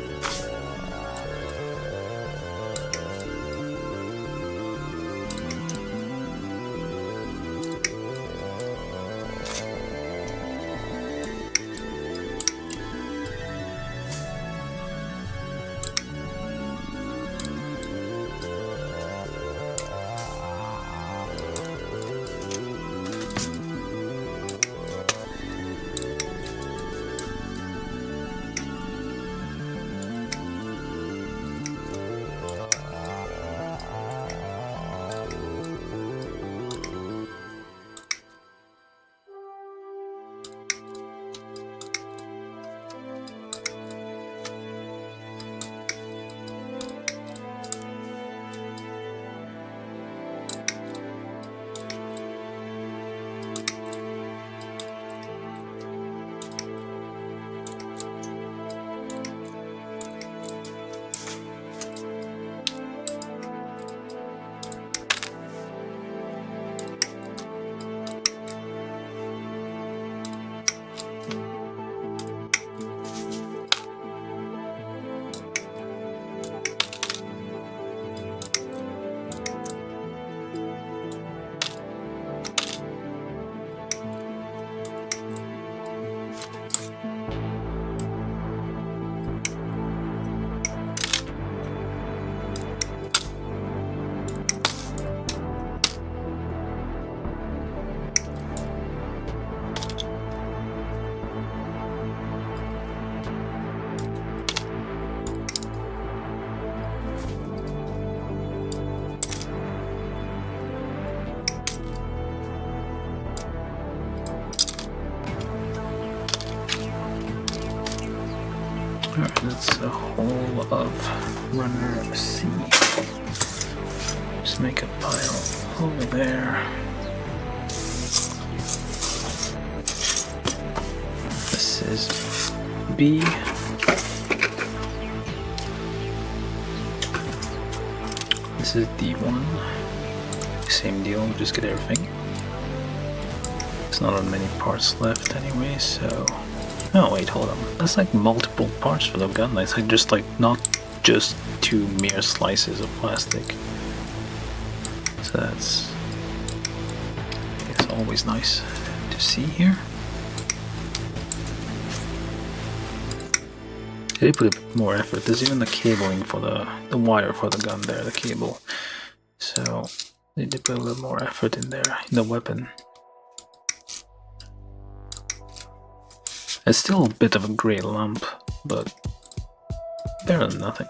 Alright, that's the whole of runner C. Just make a pile over there. This is B. This is D1. Same deal, just get everything. It's not on many parts left anyway, so... Oh wait, hold on. That's like multiple parts for the gun. It's like just not just 2 mere slices of plastic. So that's... it's always nice to see here. They put a bit more effort. There's even the cabling for the wire for the gun there, the cable. So they did put a little more effort in there, in the weapon. It's still a bit of a grey lump, but better than nothing.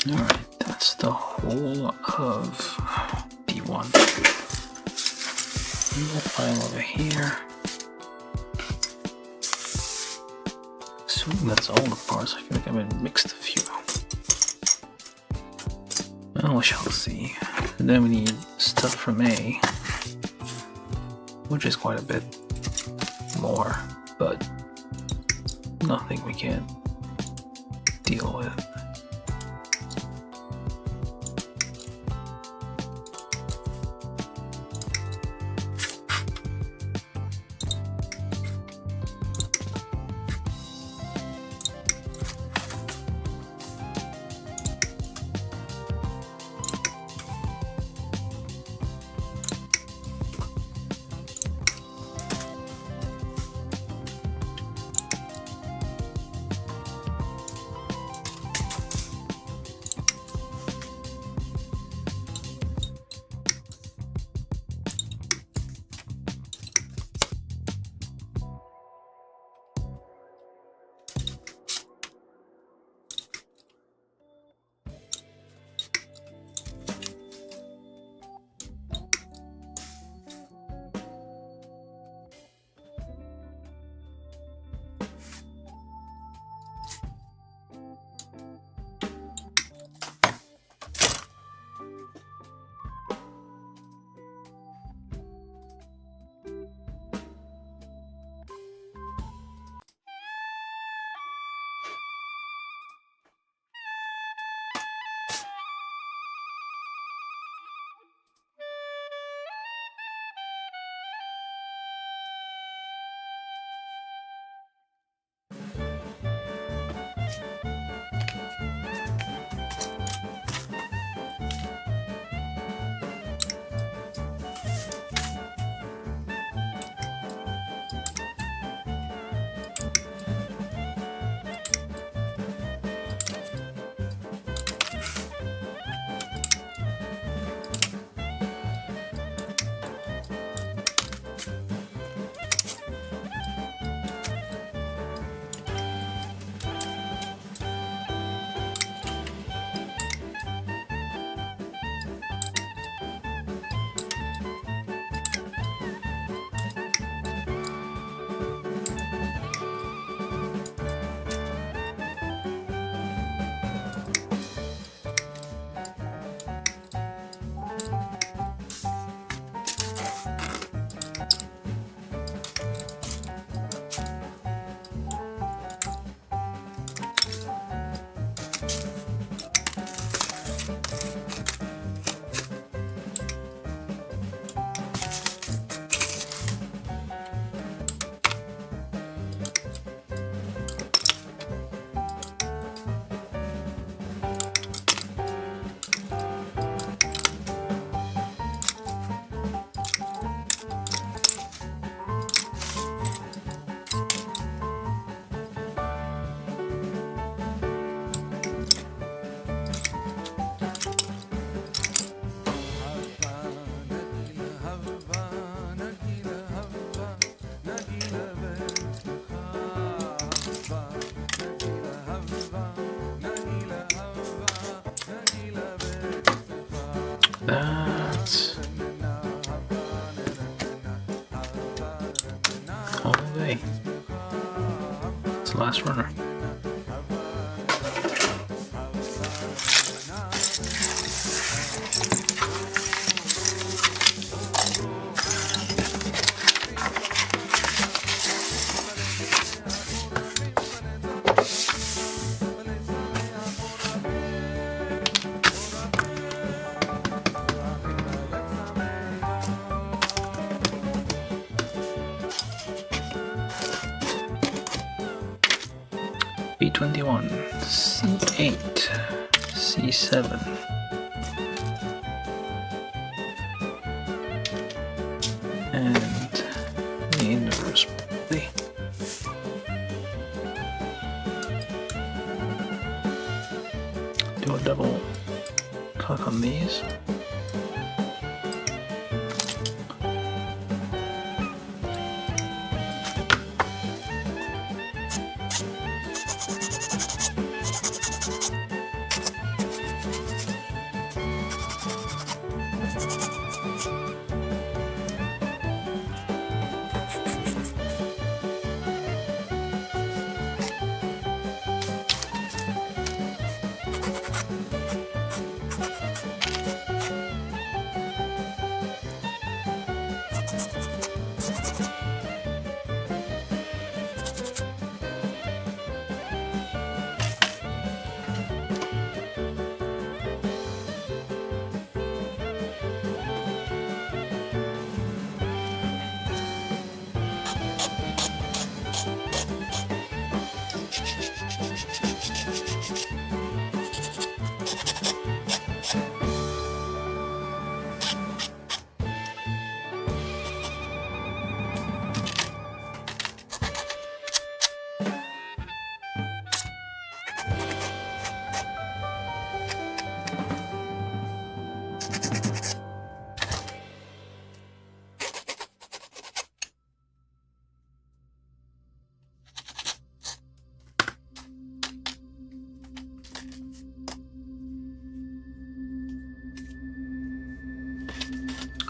Alright, that's the whole of D1. We'll file over here. Assuming that's all the parts. I feel like I've mixed a few. Well, we shall see. And then we need stuff from A, which is quite a bit more, but nothing we can't deal with. That's all the way. It's the last runner. B21, C8, C7. And the inverse probably. Do a double click on these.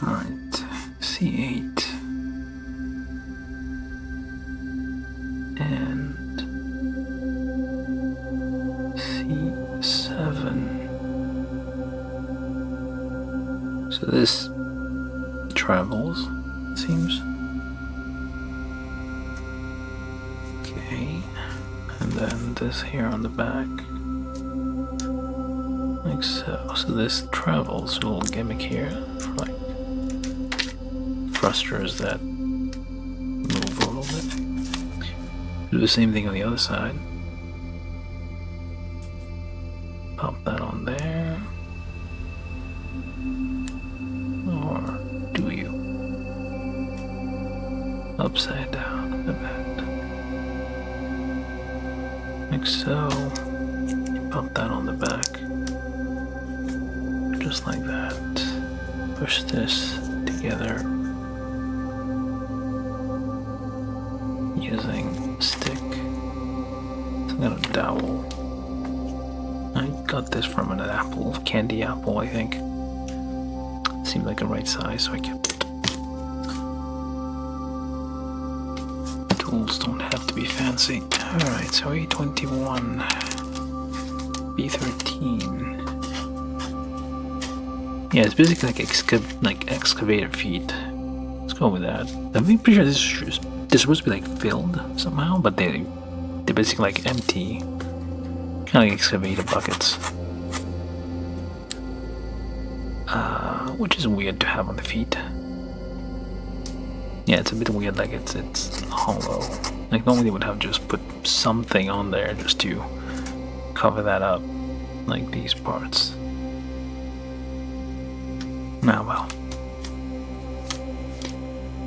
Alright, C8. And C7. So this travels, it seems. Okay, and then this here on the back. Like so. So this travels, a little gimmick here for like thrusters that move a little bit. Do the same thing on the other side. Pop that on there. Or do you? Upside down in the back. Like so. You pop that on the back. Just like that. Push this together using stick. Some kind of dowel. I got this from an apple, candy apple, I think. Seemed like the right size, so I kept it. Tools don't have to be fancy. Alright, so A21, B13. Yeah, it's basically like excavator feet. Let's go with that. I'm pretty sure this is supposed to be like filled somehow, but they're basically like empty, kind of like excavator buckets. Which is weird to have on the feet. Yeah, it's a bit weird, like it's hollow. Like normally they would have just put something on there just to cover that up, like these parts. Ah, well.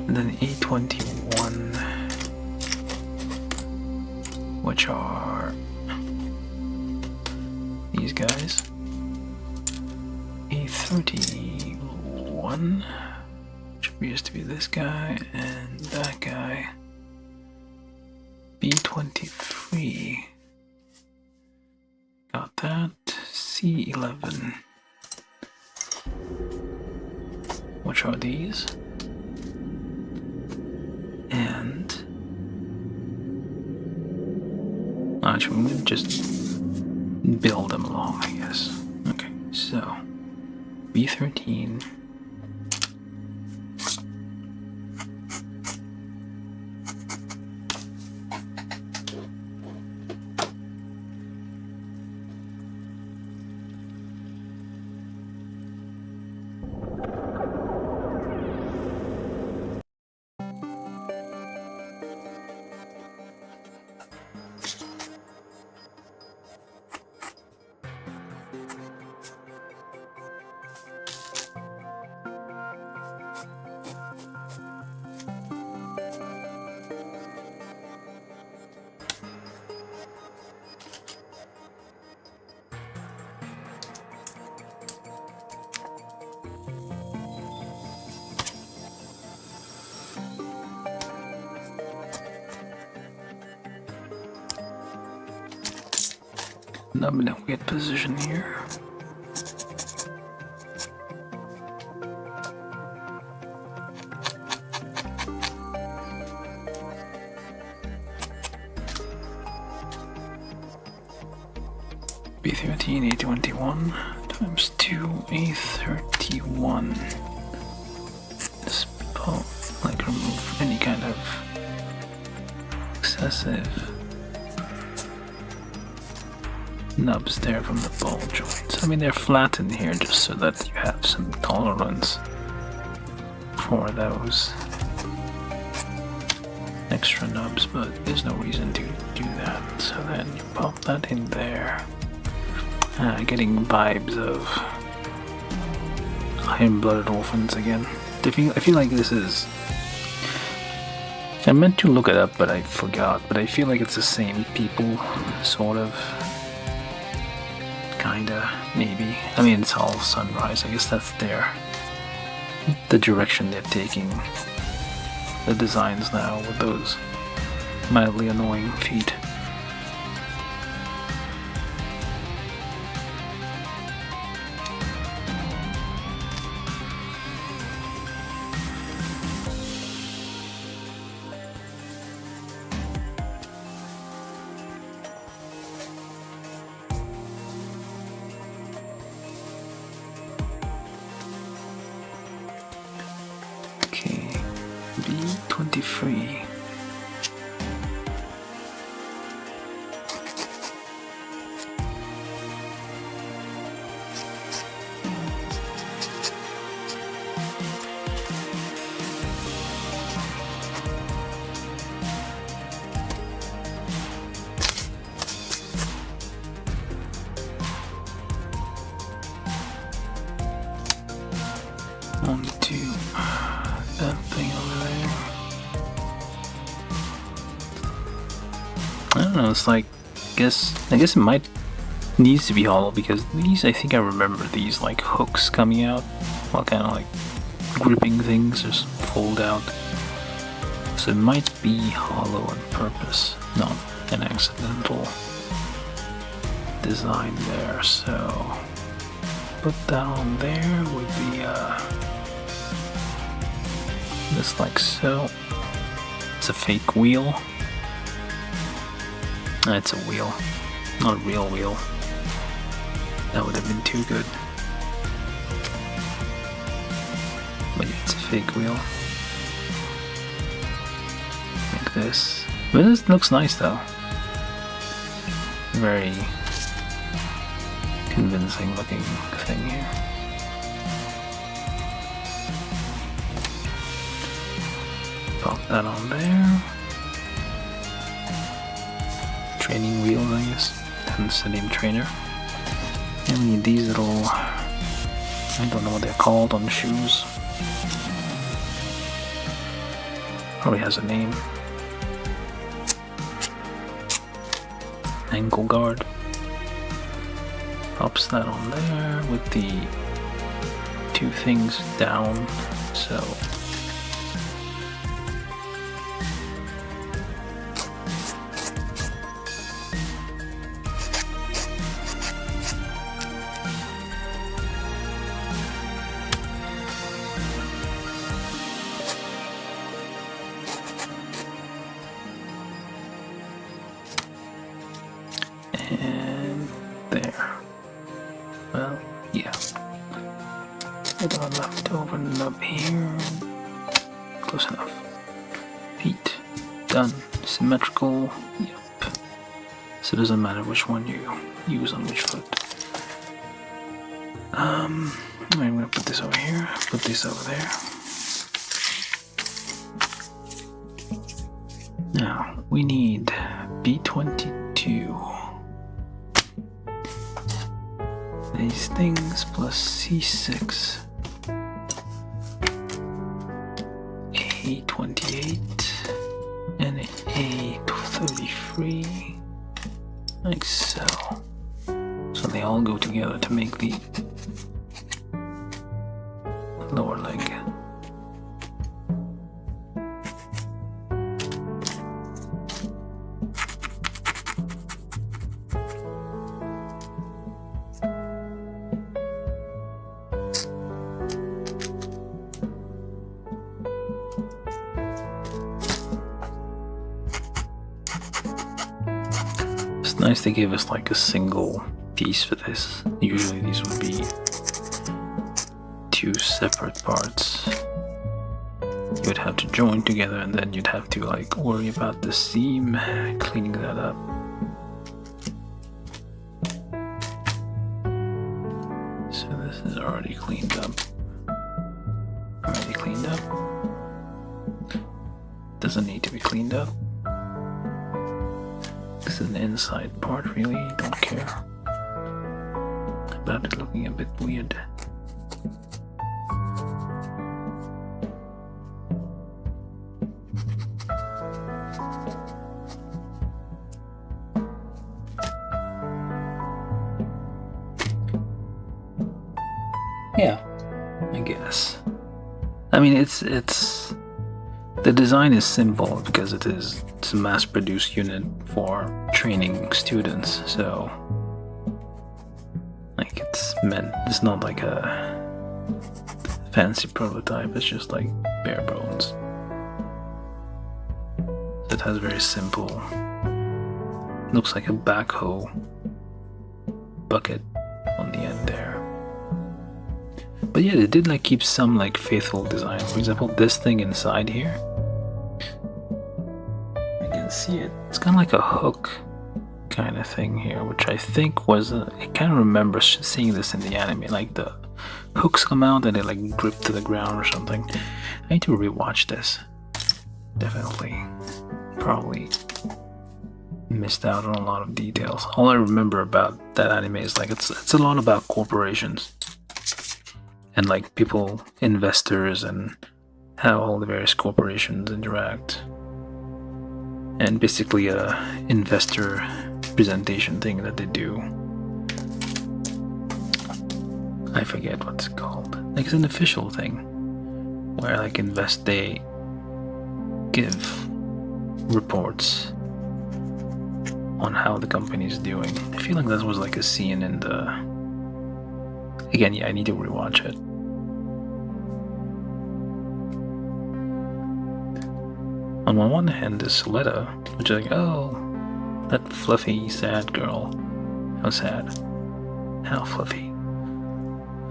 And then A21, which are these guys. A31, which appears to be this guy and that guy. B23, got that. C11, which are these. And actually, I'm gonna just build them along, I guess. Okay, so B13. I'm in a weird position here. B13, A21 times 2, A31. Just like remove any kind of excessive nubs there from the ball joints. I mean, they're flattened here just so that you have some tolerance for those extra nubs, but there's no reason to do that. So then you pop that in there. Getting vibes of Iron-Blooded Orphans again. I feel like this is... I meant to look it up, but I forgot. But I feel like it's the same people, sort of. Kinda, maybe. I mean, it's all Sunrise. I guess that's the direction they're taking the designs now with those mildly annoying feet. B23. Onto that thing over there. I don't know, it's like, I guess it might needs to be hollow because these, I think I remember these like hooks coming out, well, kind of like gripping things just fold out. So it might be hollow on purpose, not an accidental design there. So put that on there with the just like so. It's a fake wheel. It's a wheel, not a real wheel. That would have been too good. But yeah, it's a fake wheel. Like this. But this looks nice though. Very convincing looking thing here. Pop that on there. Training wheels, I guess. Hence the name trainer. And we need these little, I don't know what they're called on the shoes. Probably has a name. Ankle guard. Pops that on there with the two things down, so. And there. Well, yeah. Put our left over nub here. Close enough. Feet. Done. Symmetrical. Yep. So it doesn't matter which one you use on which foot. I'm gonna put this over here. Put this over there. Now, we need B22. These things plus C6. A28 and A33. Like so. So they all go together to make the lower leg. It's nice they gave us like a single piece for this. Usually these would be two separate parts. You would have to join together and then you'd have to like worry about the seam, cleaning that up. So this is already cleaned up. Already cleaned up. Doesn't need to be cleaned up. This is an inside part, really, don't care about it looking a bit weird. Yeah, I guess. I mean, it's the design is simple because it's a mass-produced unit for training students, so like it's not like a fancy prototype, it's just like bare bones. It has very simple, looks like a backhoe bucket on the end there. But yeah, they did like keep some like faithful design. For example, this thing inside here, can see it. It's kind of like a hook kind of thing here, which I think was I kind of remember seeing this in the anime, like the hooks come out and they like grip to the ground or something. I need to rewatch this. Definitely. Probably missed out on a lot of details. All I remember about that anime is like it's a lot about corporations and like people, investors, and how all the various corporations interact, and basically a investor presentation thing that they do. I forget what's it called. Like it's an official thing where like they give reports on how the company is doing. I feel like that was like a scene in the... Again, yeah, I need to rewatch it. On one hand, this letter, which is like, oh, that fluffy, sad girl. How sad. How fluffy.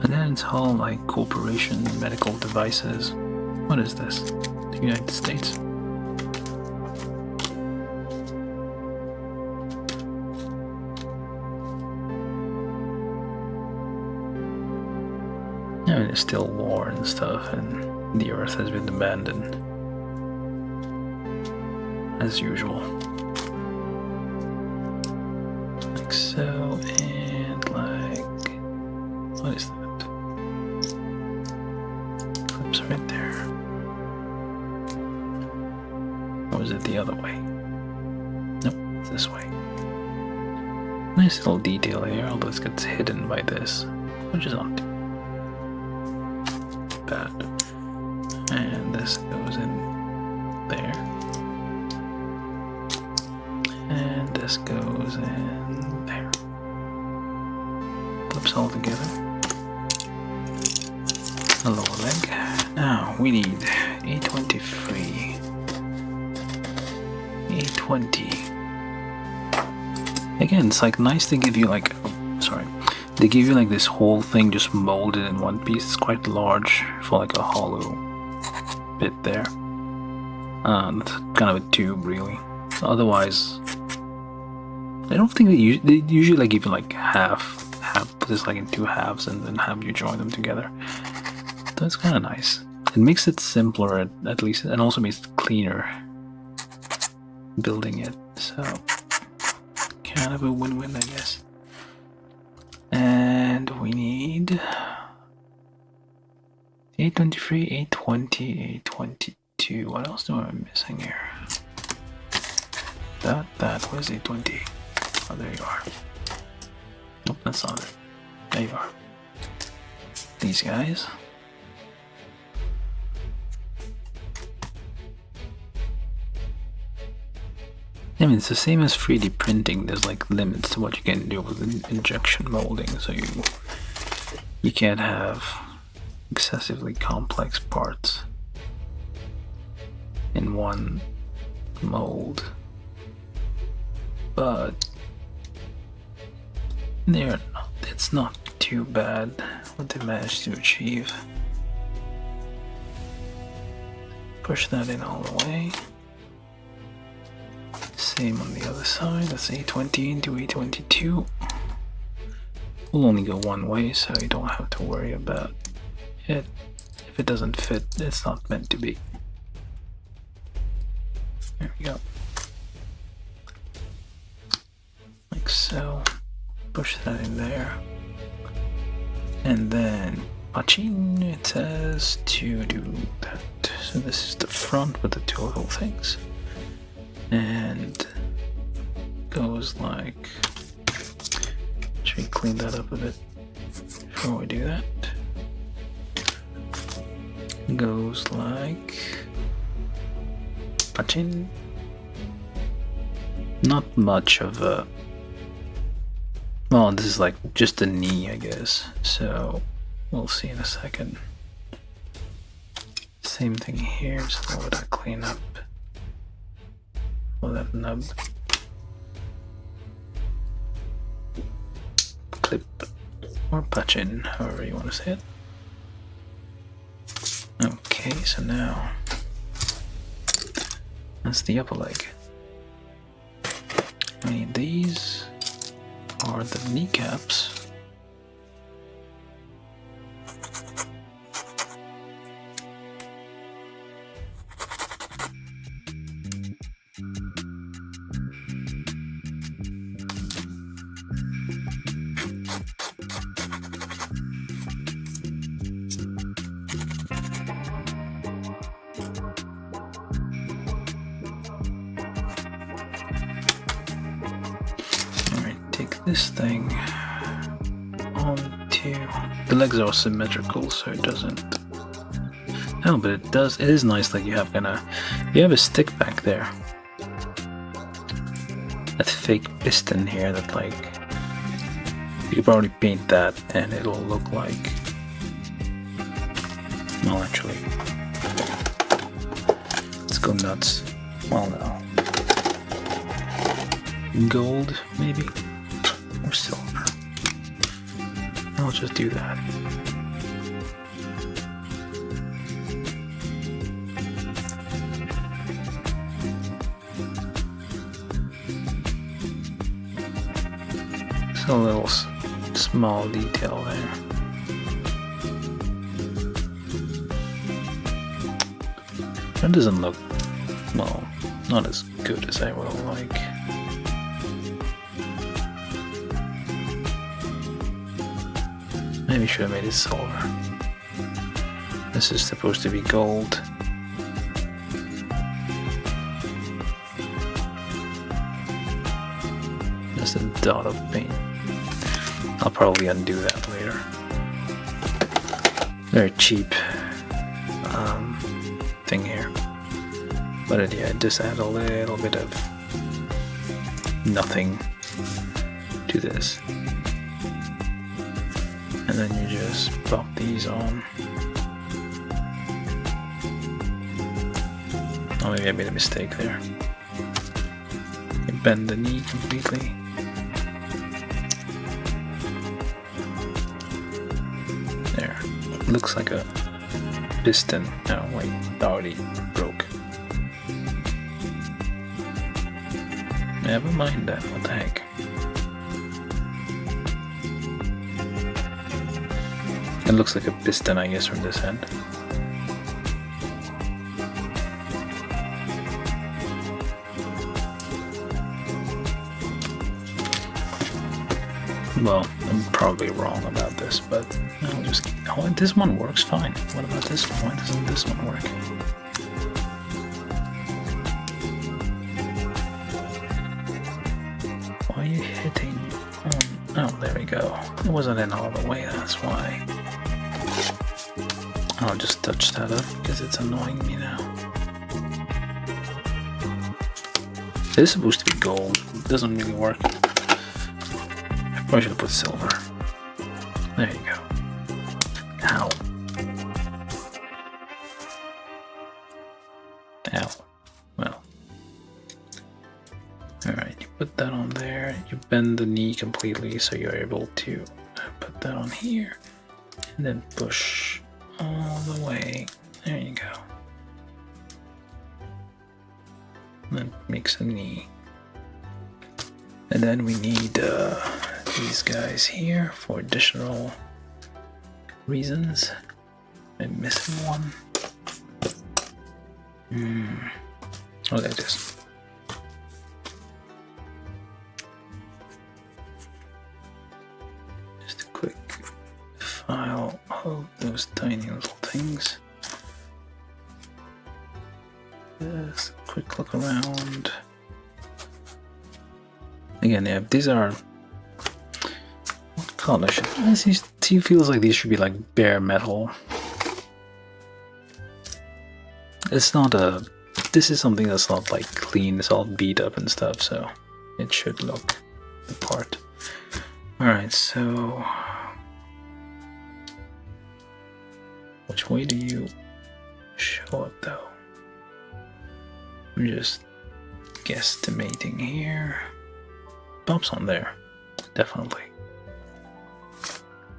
And then it's all like corporation, medical devices. What is this? The United States. I mean, there's still war and stuff, and the Earth has been abandoned. As usual. Like so, and like... What is that? Clips right there. Or is it the other way? Nope, it's this way. Nice little detail here, although this gets hidden by this, which is not too bad. And this goes in there. And this goes in there. Clips all together. A lower leg. Now we need A23. A20. Again, it's like nice to give you like, they give you like this whole thing just molded in one piece. It's quite large for like a hollow bit there. It's kind of a tube, really. Otherwise, I don't think they usually like give you like half, put this like in two halves and then have you join them together. So it's kind of nice. It makes it simpler at least, and also makes it cleaner building it. So kind of a win-win, I guess. And we need A23, A20, A22. What else do I missing here? That was A20. Oh, there you are. Nope, that's not it. There you are. These guys. I mean, it's the same as 3D printing. There's like limits to what you can do with injection molding, so you can't have excessively complex parts in one mold. But it's not too bad what they managed to achieve. Push that in all the way. Same on the other side. That's A20 into A22. We'll only go one way, so you don't have to worry about it. If it doesn't fit, it's not meant to be. There we go. Like so. Push that in there. And then Pachin, it says to do that. So this is the front with the two little things. And goes like, should we clean that up a bit before we do that? Goes like Pachin. Not much of a, well, this is like just a knee, I guess, so we'll see in a second. Same thing here, just a little bit of cleanup. For that nub. Clip or Pachin, however you want to say it. Okay, so now that's the upper leg. I mean, these are the kneecaps. This thing onto the legs are symmetrical, so it doesn't. No, but it does. It is nice. Like you have a stick back there. That fake piston here. That like you could probably paint that, and it'll look like. Well, actually, let's go nuts. Well, no. Gold, maybe. Or silver. I'll just do that. It's a little small detail there. That doesn't look, well, not as good as I would like. Maybe should have made it silver. This is supposed to be gold. Just a dot of paint. I'll probably undo that later. Very cheap thing here. But yeah, just add a little bit of nothing to this. And then you just pop these on. Oh, maybe I made a mistake there. You bend the knee completely. There. Looks like a piston. Oh wait, it already broke. Never mind that, what the heck. It looks like a piston, I guess, from this end. Well, I'm probably wrong about this, but I'll just... Oh, this one works fine. What about this one? Why doesn't this one work? Why are you hitting on... Oh, there we go. It wasn't in all the way, that's why. I'll just touch that up because it's annoying me now. It is supposed to be gold. It doesn't really work. I probably should have put silver. There you go. Ow. Ow. Well. Alright, you put that on there. You bend the knee completely so you're able to put that on here. And then push all the way. There you go. And then makes a knee. And then we need these guys here for additional reasons. I'm missing one. Oh, there it is. Just a quick file of those tiny little things. Just a quick look around. Again, yeah, these are... What color should... This feels like these should be like bare metal. It's not a... This is something that's not like clean, it's all beat up and stuff, so it should look the part. Alright, so... Which way do you show it though? I'm just guesstimating here. Bumps on there, definitely.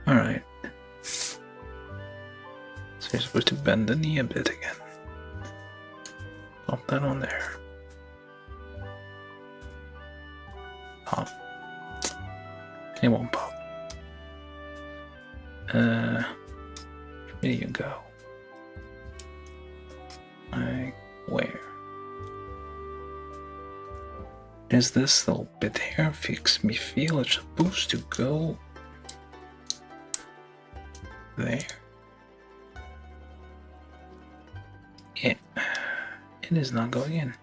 Alright. So you're supposed to bend the knee a bit again. Pop that on there. It won't pop. Where do you go? Like, where? Is this little bit here makes me feel it's supposed to go there? Yeah, it is not going in.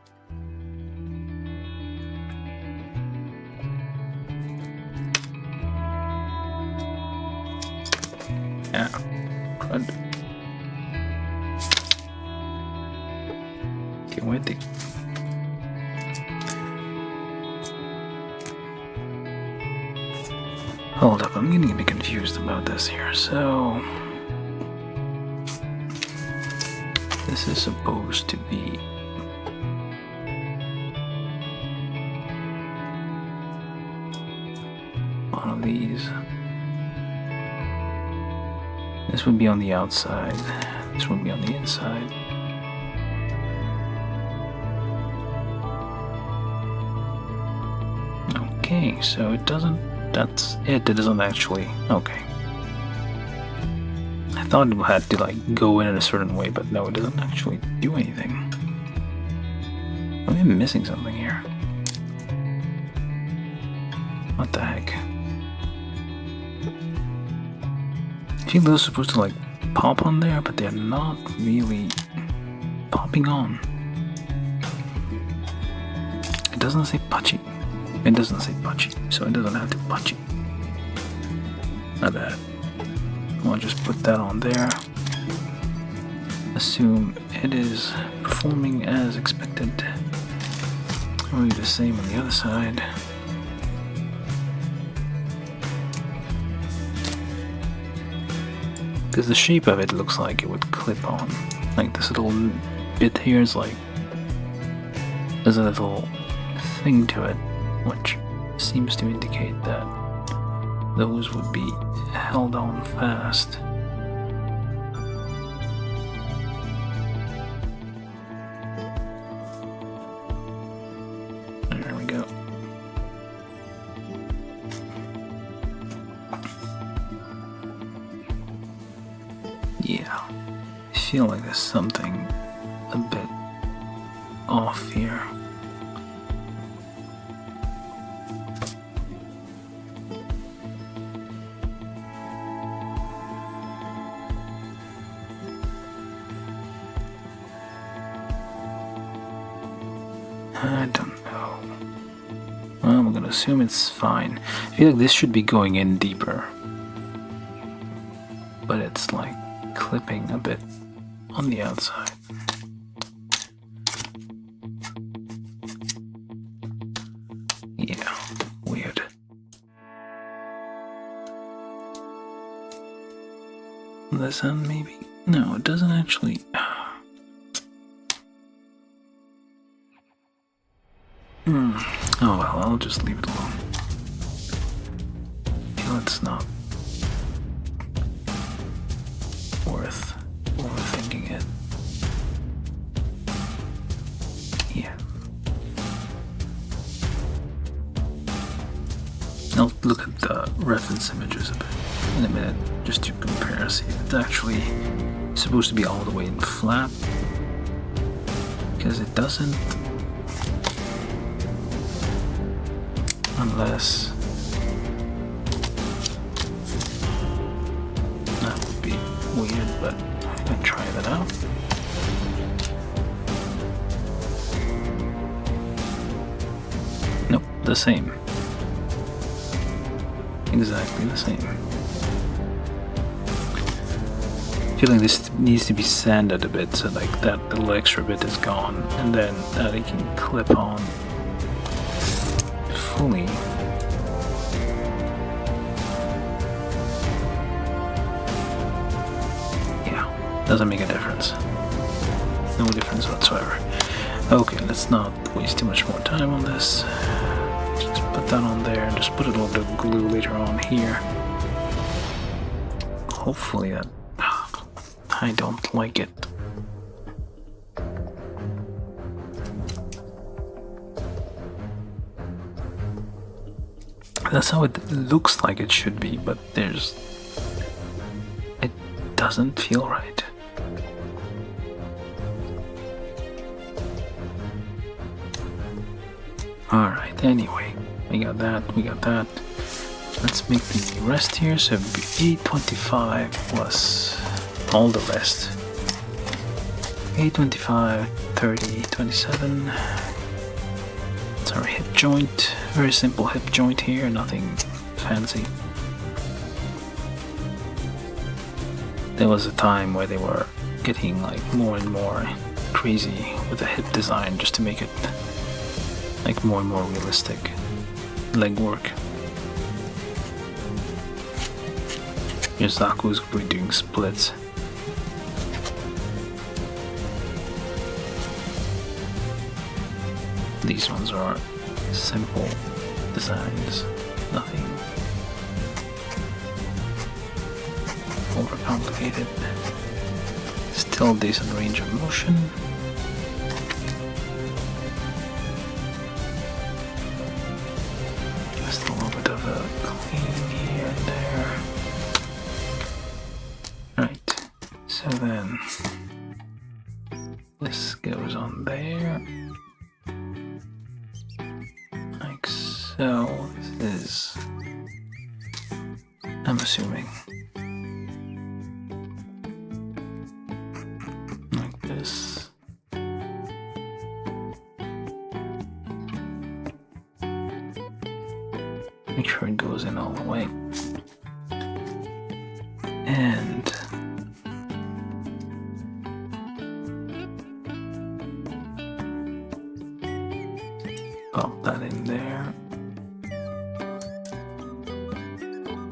Yeah, crud. Qué buete. Hold up, I'm getting a bit confused about this here. So, this is supposed to be one of these. This would be on the outside. This would be on the inside. Okay, so it doesn't. That's it. It doesn't actually. Okay. I thought it had to like go in a certain way, but no, it doesn't actually do anything. Maybe I'm missing something here. What the heck? I think those are supposed to like pop on there, but they're not really popping on. It doesn't say Pachi. It doesn't say Pachi, so it doesn't have to Pachi. Not bad. I'll just put that on there. Assume it is performing as expected. Probably the same on the other side. Because the shape of it looks like it would clip on. Like this little bit here is like, there's a little thing to it, which seems to indicate that those would be held on fast. There we go. Yeah, I feel like there's something a bit off here. I don't know. Well, I'm gonna assume it's fine. I feel like this should be going in deeper. But it's like clipping a bit on the outside. Yeah, weird. This end maybe? No, it doesn't actually. Oh well, I'll just leave it alone. It's not worth overthinking it. Yeah. I'll look at the reference images a bit in a minute, just to compare, see if it's actually supposed to be all the way in flat, because it doesn't. Unless that would be weird, but I'm gonna try that out. Nope, the same. Exactly the same. I feel like this needs to be sanded a bit so like that little extra bit is gone, and then that it can clip on fully. Yeah, doesn't make a difference. No difference whatsoever. Okay, let's not waste too much more time on this. Just put that on there and just put a little bit of glue later on here. Hopefully that. I don't like it. That's how it looks like it should be, but it doesn't feel right. Alright, anyway, we got that. Let's make the rest here, so 825 plus all the rest. 825, 30, 27. That's our hip joint. Very simple hip joint here, nothing fancy. There was a time where they were getting like more and more crazy with the hip design just to make it like more and more realistic leg work. Here's Zaku's doing splits. These ones are simple designs, nothing overcomplicated. Still decent range of motion. Just a little bit of a cleaning here and there. Right, so then this goes on there. Like so. This is, I'm assuming, like this. Make sure it goes in all the way. And pop that in there.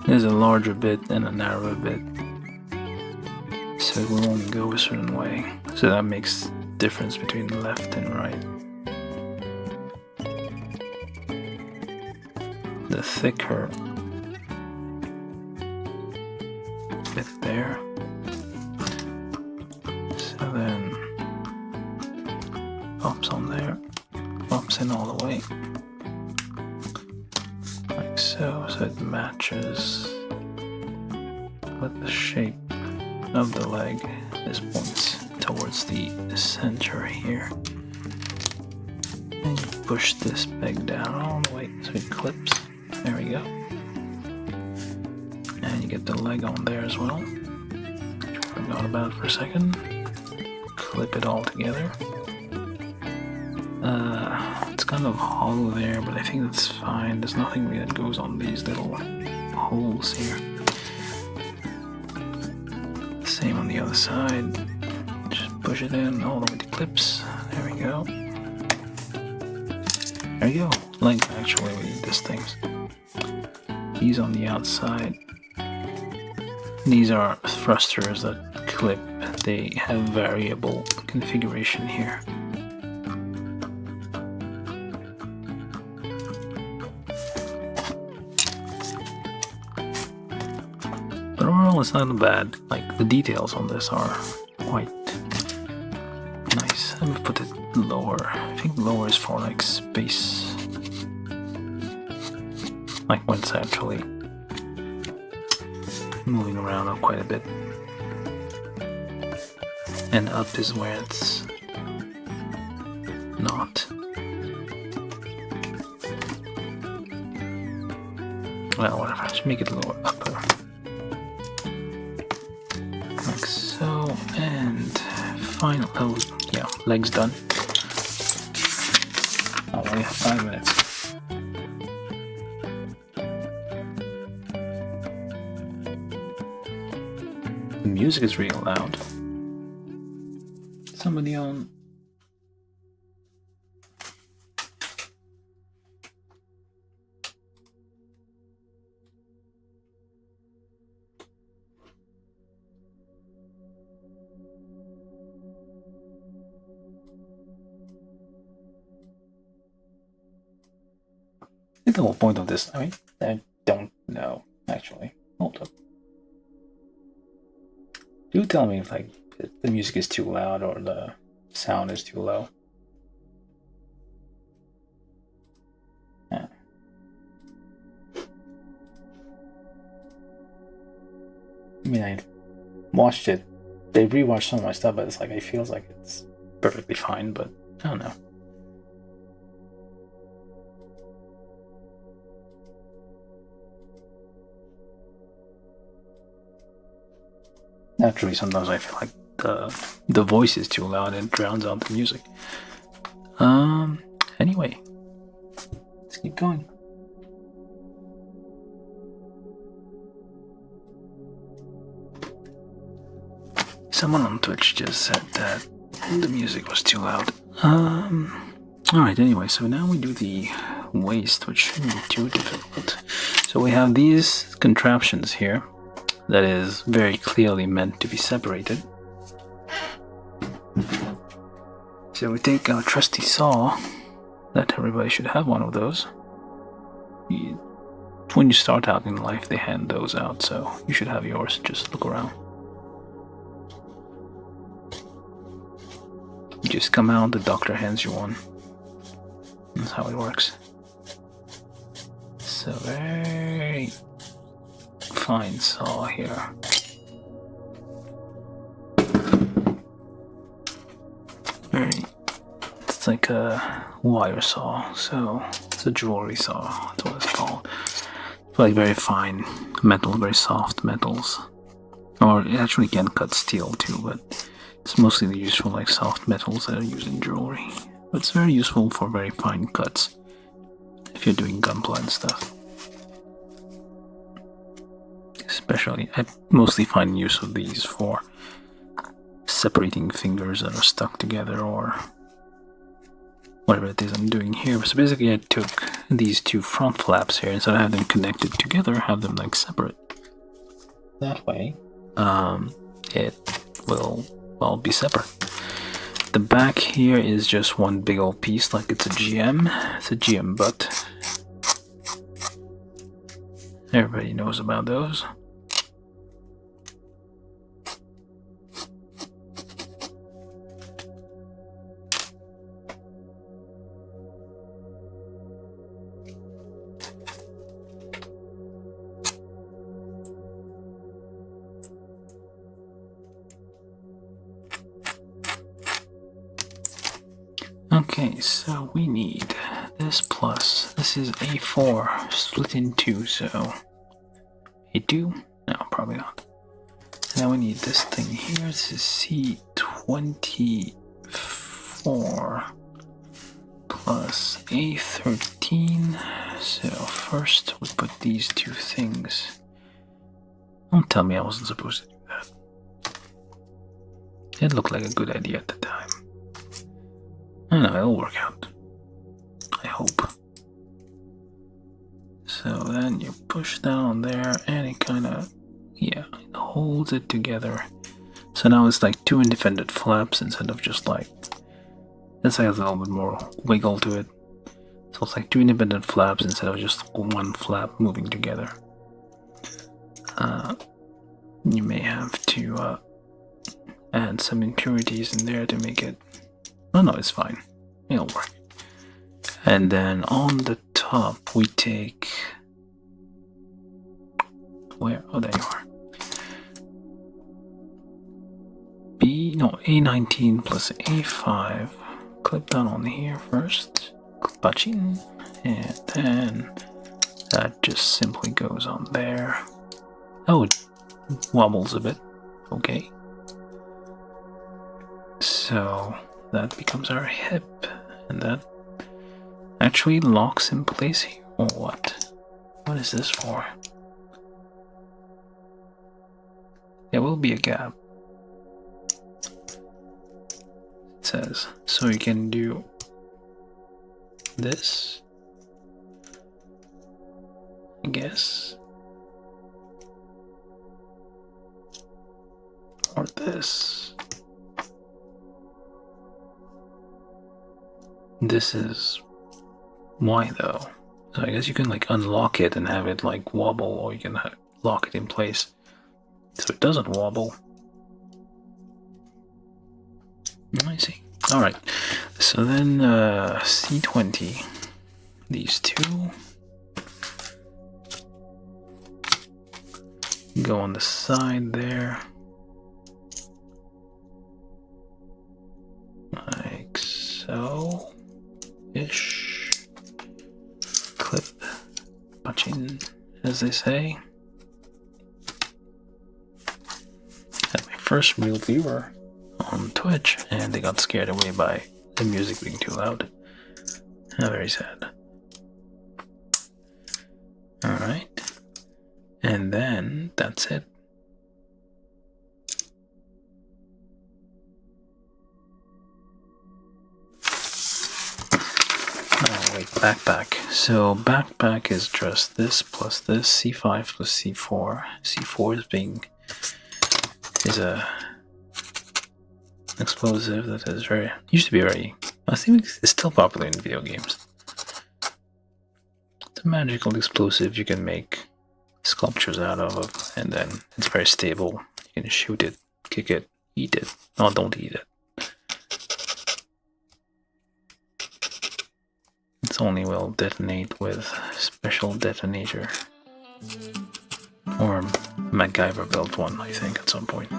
There's a larger bit and a narrower bit, so it will only go a certain way. So that makes difference between left and right. The thicker bit there. So then pops on there, pops in all the way. Like so, so it matches with the shape of the leg. This points towards the center here. And you push this peg down all the way so it clips. There we go. And you get the leg on there as well, which I forgot about for a second. Clip it all together. It's kind of hollow there, but I think that's fine. There's nothing really that goes on these little holes here. Same on the other side. Just push it in all the way to clips. There we go. There you go. Length actually with these things. These on the outside. These are thrusters that clip. They have variable configuration here. But overall, it's not bad. Like, the details on this are quite nice. Let me put it lower. I think lower is for like space. Like when it's actually moving around quite a bit. And up is where it's not. Well, whatever, just make it a little upper. Like so, and final, oh yeah, legs done. Oh, we have 5 minutes. The music is real loud. Somebody on. I think the whole point of this, I don't know, actually. Hold up. Do tell me if like the music is too loud or the sound is too low. Yeah. mean, I watched it. They rewatched some of my stuff, but it's like it feels like it's perfectly fine. But I don't know. Naturally, sometimes I feel like the voice is too loud and drowns out the music. Anyway, let's keep going. Someone on Twitch just said that the music was too loud. Alright, anyway, so now we do the waist, which shouldn't be too difficult. So we have these contraptions here that is very clearly meant to be separated. So we take our trusty saw, that everybody should have one of those. When you start out in life, they hand those out, so you should have yours. Just look around. You just come out, the doctor hands you one. That's how it works. So very fine saw here. It's like a wire saw, so it's a jewelry saw, that's what it's called. It's like very fine metal, very soft metals. Or it actually can cut steel too, but it's mostly used for like soft metals that are used in jewelry. But it's very useful for very fine cuts if you're doing gunpla and stuff. Especially, I mostly find use of these for separating fingers that are stuck together or whatever it is I'm doing here. So basically I took these two front flaps here, instead of having them connected together, have them like separate. That way, it will, well, be separate. The back here is just one big old piece, like it's a GM. It's a GM butt. Everybody knows about those. Okay, so we need this plus, this is A4 split in two, so A2? No, probably not. And then we need this thing here, this is C24 plus A13. So first we put these two things. Don't tell me I wasn't supposed to do that. It looked like a good idea at the time. I know, it'll work out. I hope. So then you push that on there and it kind of, yeah, it holds it together. So now it's like two independent flaps instead of just like, this has a little bit more wiggle to it. So it's like two independent flaps instead of just one flap moving together. You may have to add some impurities in there to make it. Oh no, it's fine. It'll work. And then on the top we take... Where? Oh, there you are. A19 plus A5. Clip that on here first. Butching. And then that just simply goes on there. Oh, it wobbles a bit. Okay. So that becomes our hip, and that actually locks in place here, or what? What is this for? There will be a gap. It says, so you can do this, I guess, or this. This is why though. So I guess you can like unlock it and have it like wobble, or you can lock it in place so it doesn't wobble. I see. Alright, so then C20, these two. go on the side there. Like so. Ish. Clip. Punch in, as they say. Had my first real viewer on Twitch, and they got scared away by the music being too loud. Very sad. Alright. And then that's it. Oh wait, backpack. So backpack is just this plus this, C5 plus C4. C4 is a explosive that is used to be very, I think it's still popular in video games. It's a magical explosive you can make sculptures out of, and then it's very stable. You can shoot it, kick it, eat it. No, don't eat it. It's only will detonate with special detonator. Or MacGyver built one, I think, at some point.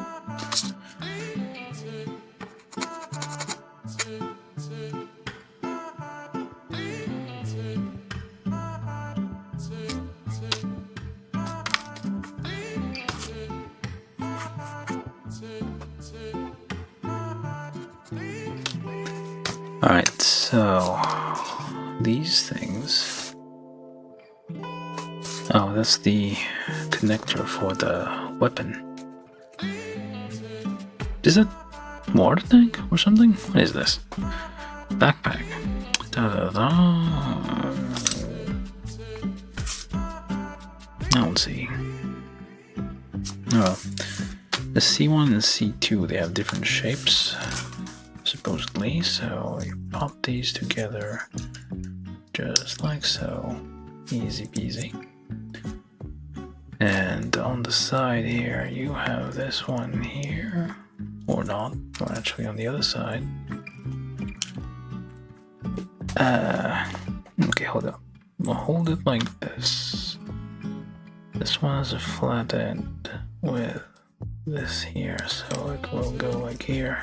Alright, so these things. Oh, that's the connector for the weapon. Is it water tank or something? What is this? Backpack. I don't see. Oh, the C1 and C2, they have different shapes, supposedly, so you pop these together just like so. Easy peasy. And on the side here, you have this one here, or not, or actually on the other side. Okay, hold up. We'll hold it like this. This one has a flat end with this here, so it will go like here.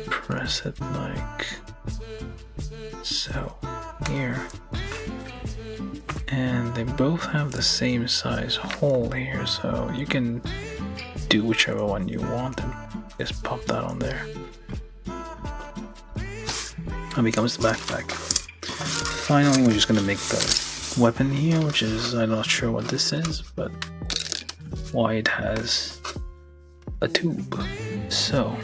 Press it like so here, and they both have the same size hole here, so you can do whichever one you want and just pop that on there. That becomes the backpack. Finally, we're just gonna make the weapon here, which is, I'm not sure what this is, but why it has a tube. So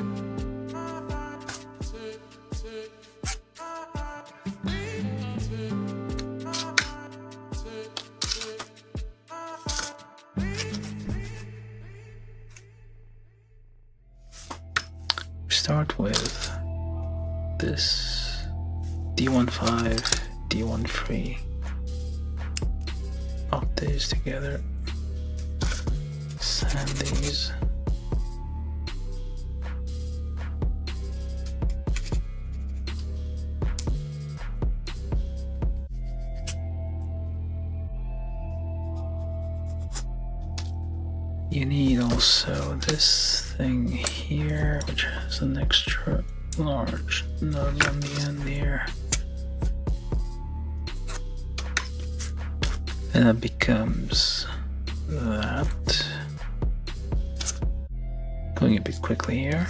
start with this D15, D13. Pop these together. Sand these. You need also this thing here, which has an extra large nub on the end here. And that becomes that. Going a bit quickly here.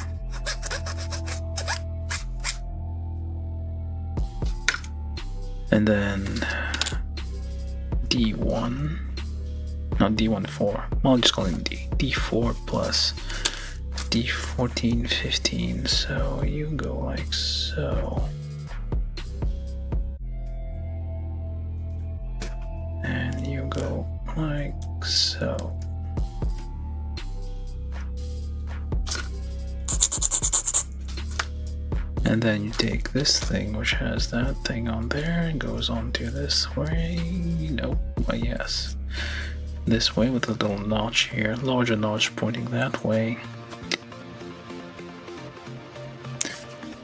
And then D1. No, D14. Well, I'll just call it D4 plus D14, 15. So you go like so. And you go like so. And then you take this thing, which has that thing on there, and goes onto this way. Nope, but yes. This way with a little notch here, larger notch pointing that way.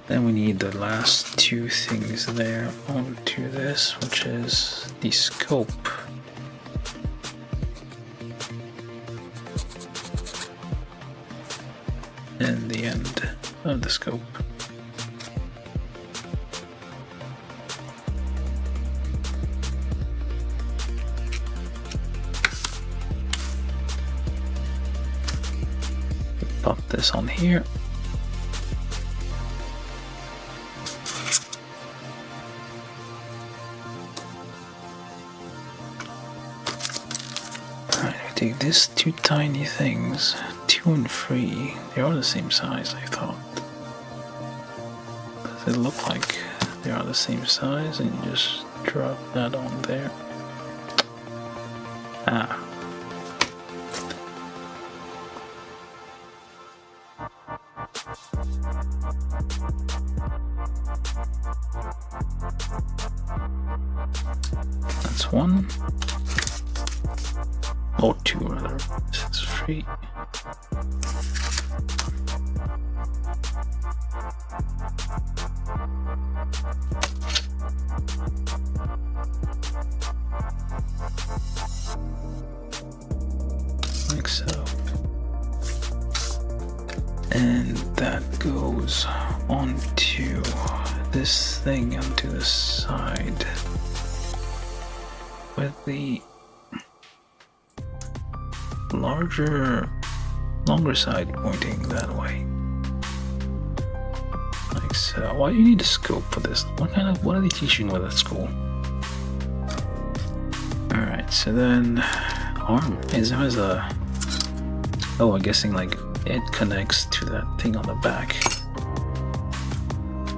Then we need the last two things there onto this, which is the scope. And the end of the scope. Pop this on here. Alright, we take these two tiny things, 2 and 3. They are the same size, I thought. Does it look like they are the same size? And you just drop that on there. Ah. That's 1. Or 2 rather. This is 3. Like so. And that goes onto this thing onto the side with the longer side pointing that way. Like so. Why do you need a scope for this? What are they teaching with at school? Alright, so then arm is a oh, I'm guessing like it connects to that thing on the back.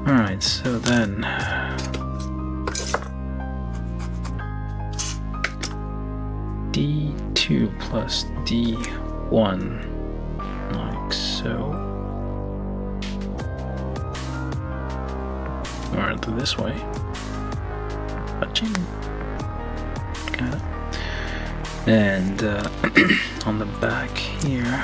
Alright, so then D2 plus D1 like so. Or this way. Touching. Got it. And on the back here.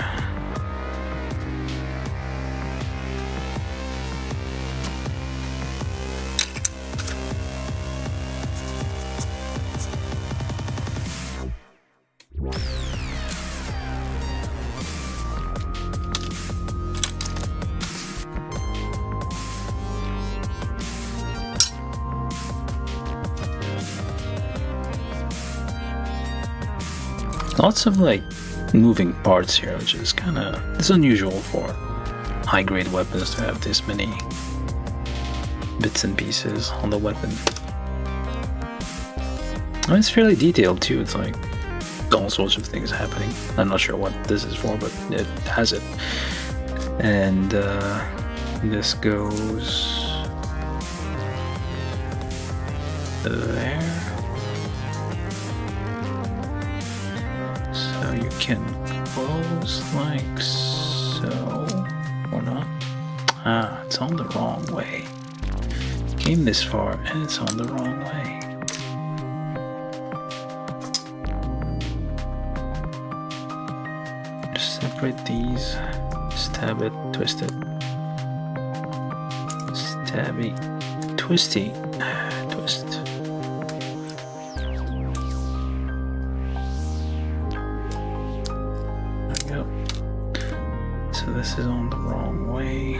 Lots of like moving parts here, which is it's unusual for high-grade weapons to have this many bits and pieces on the weapon. And it's fairly detailed too. It's like all sorts of things happening. I'm not sure what this is for, but it has it. And this goes there. So you can close like so, or not. Ah, it's on the wrong way. Came this far and it's on the wrong way. Just separate these, stab it, twist it. Stabby, twisty, twist. So this is on the wrong way.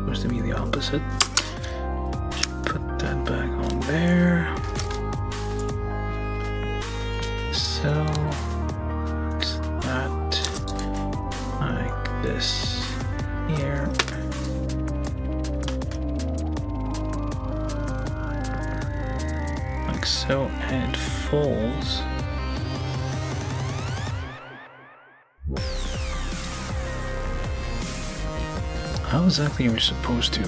Supposed to be the opposite. Put that back on there. So it's that like this here. Like so, and it folds. How exactly are we supposed to?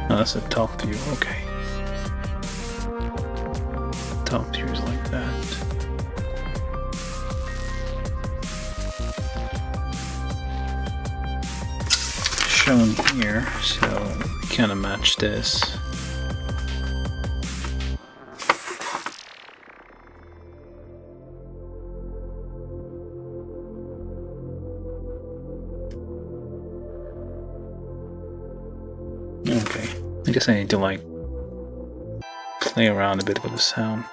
Oh, that's a top view, okay. Top view is like that. Shown here, so we kind of match this. I guess I need to like play around a bit with the sound.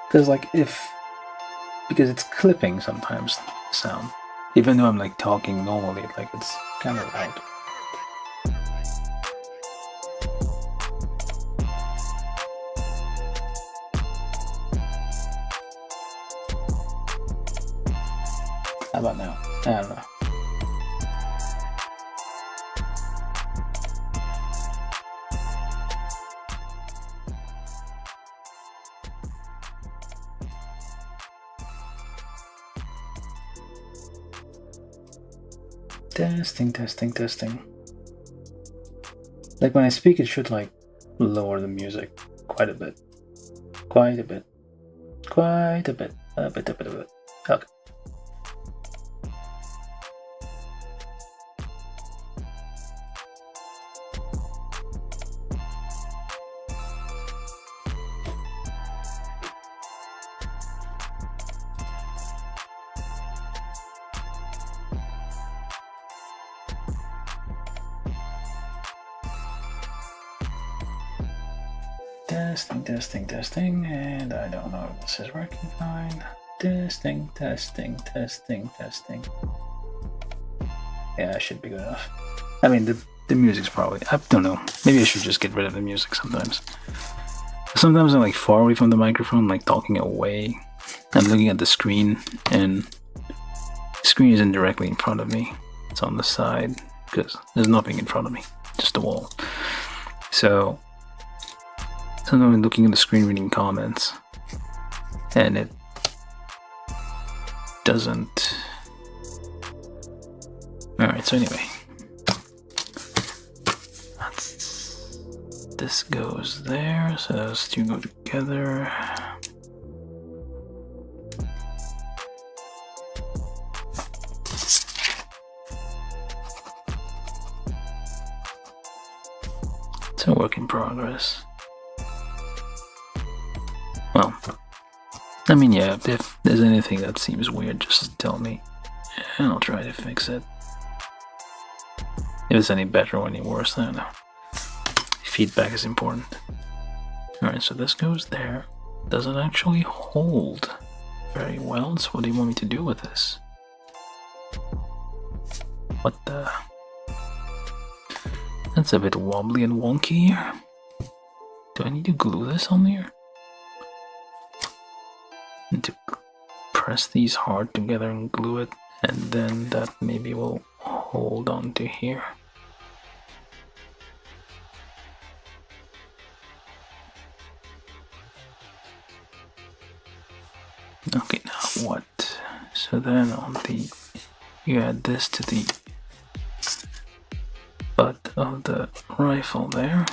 Because because it's clipping sometimes, the sound. Even though I'm like talking normally, like it's kind of loud. How about now? I don't know. Testing, testing, testing. Like when I speak, it should like lower the music quite a bit. Quite a bit. Quite a bit. A bit. Okay. Testing, and I don't know if this is working fine. Testing. Yeah, it should be good enough. I mean, the music's probably, I don't know. Maybe I should just get rid of the music sometimes. Sometimes I'm like far away from the microphone, like talking away. I'm looking at the screen, and the screen isn't directly in front of me. It's on the side, because there's nothing in front of me, just a wall. So sometimes I'm looking at the screen reading comments, and it doesn't. Alright, so anyway. This goes there, so those two go together. It's a work in progress. Well, I mean, yeah, if there's anything that seems weird, just tell me, and I'll try to fix it. If it's any better or any worse, I don't know. Feedback is important. Alright, so this goes there. Doesn't actually hold very well, so what do you want me to do with this? What the? That's a bit wobbly and wonky here. Do I need to glue this on here? Need to press these hard together and glue it, and then that maybe will hold on to here. Okay, now what? So then on the, you add this to the butt of the rifle there.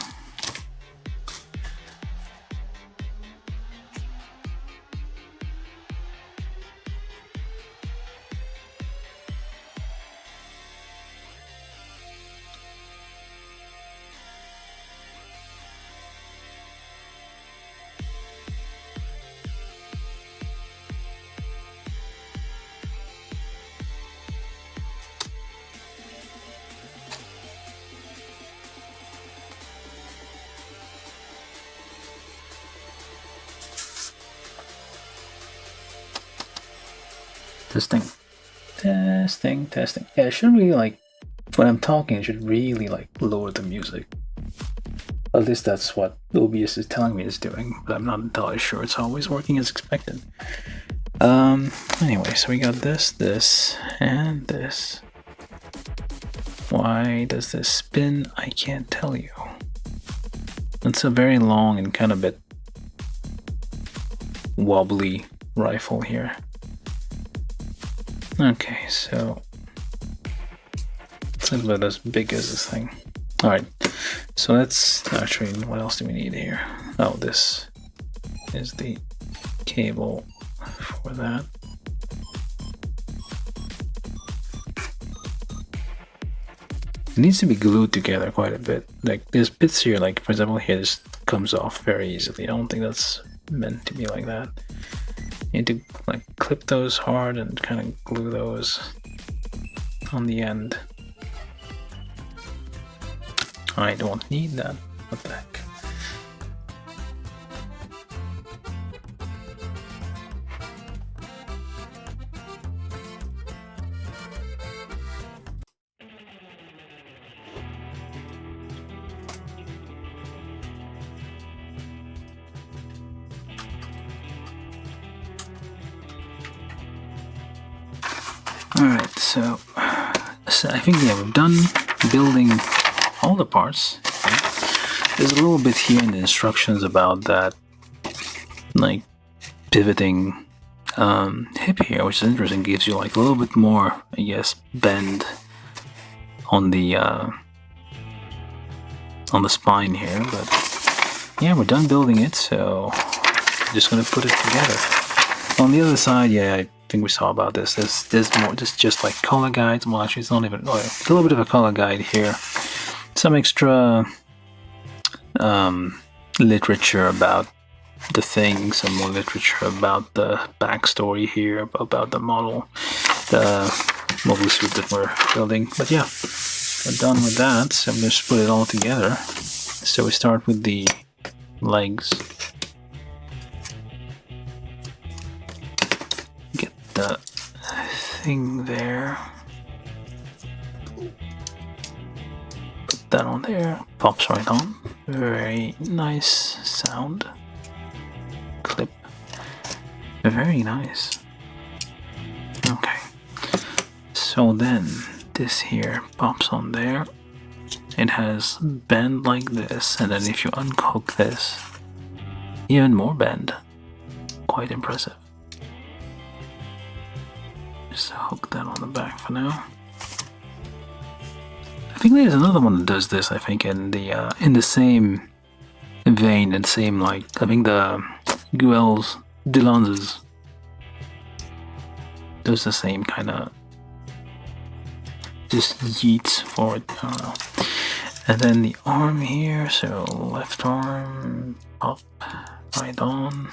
Testing. Yeah, it shouldn't really like, when I'm talking, it should really like lower the music. At least that's what OBS is telling me it's doing, but I'm not entirely sure it's always working as expected. Anyway, so we got this, and this. Why does this spin? I can't tell you. It's a very long and kind of bit wobbly rifle here. Okay, so it's a little bit as big as this thing. Alright, so let's actually, what else do we need here? Oh, this is the cable for that. It needs to be glued together quite a bit. Like there's bits here, like for example here, this comes off very easily. I don't think that's meant to be like that. You need to like clip those hard and kind of glue those on the end. I don't need that. What the heck? Alright, so I think we've done building all the parts. There's a little bit here in the instructions about that, like, pivoting hip here, which is interesting. Gives you like a little bit more, I guess, bend on the spine here. But yeah, we're done building it, so I'm just gonna put it together. On the other side, yeah, I think we saw about this. There's more. There's just like color guides. Well, actually, it's not even. Oh, a little bit of a color guide here. Some extra literature about the thing. Some more literature about the backstory here, about the model suit that we're building. But yeah, we're done with that. So I'm just put it all together. So we start with the legs. Get the thing there. Put that on there. Pops right on. Very nice sound. Clip. Very nice. Okay. So then this here pops on there. It has bend like this, and then if you unhook this, even more bend. Quite impressive. Just hook that on the back for now. I think there's another one that does this. I think in the same vein and same, like, I think the Guel's Delanzes does the same kind of, just yeets forward. I don't know. And then the arm here, so left arm up, right on.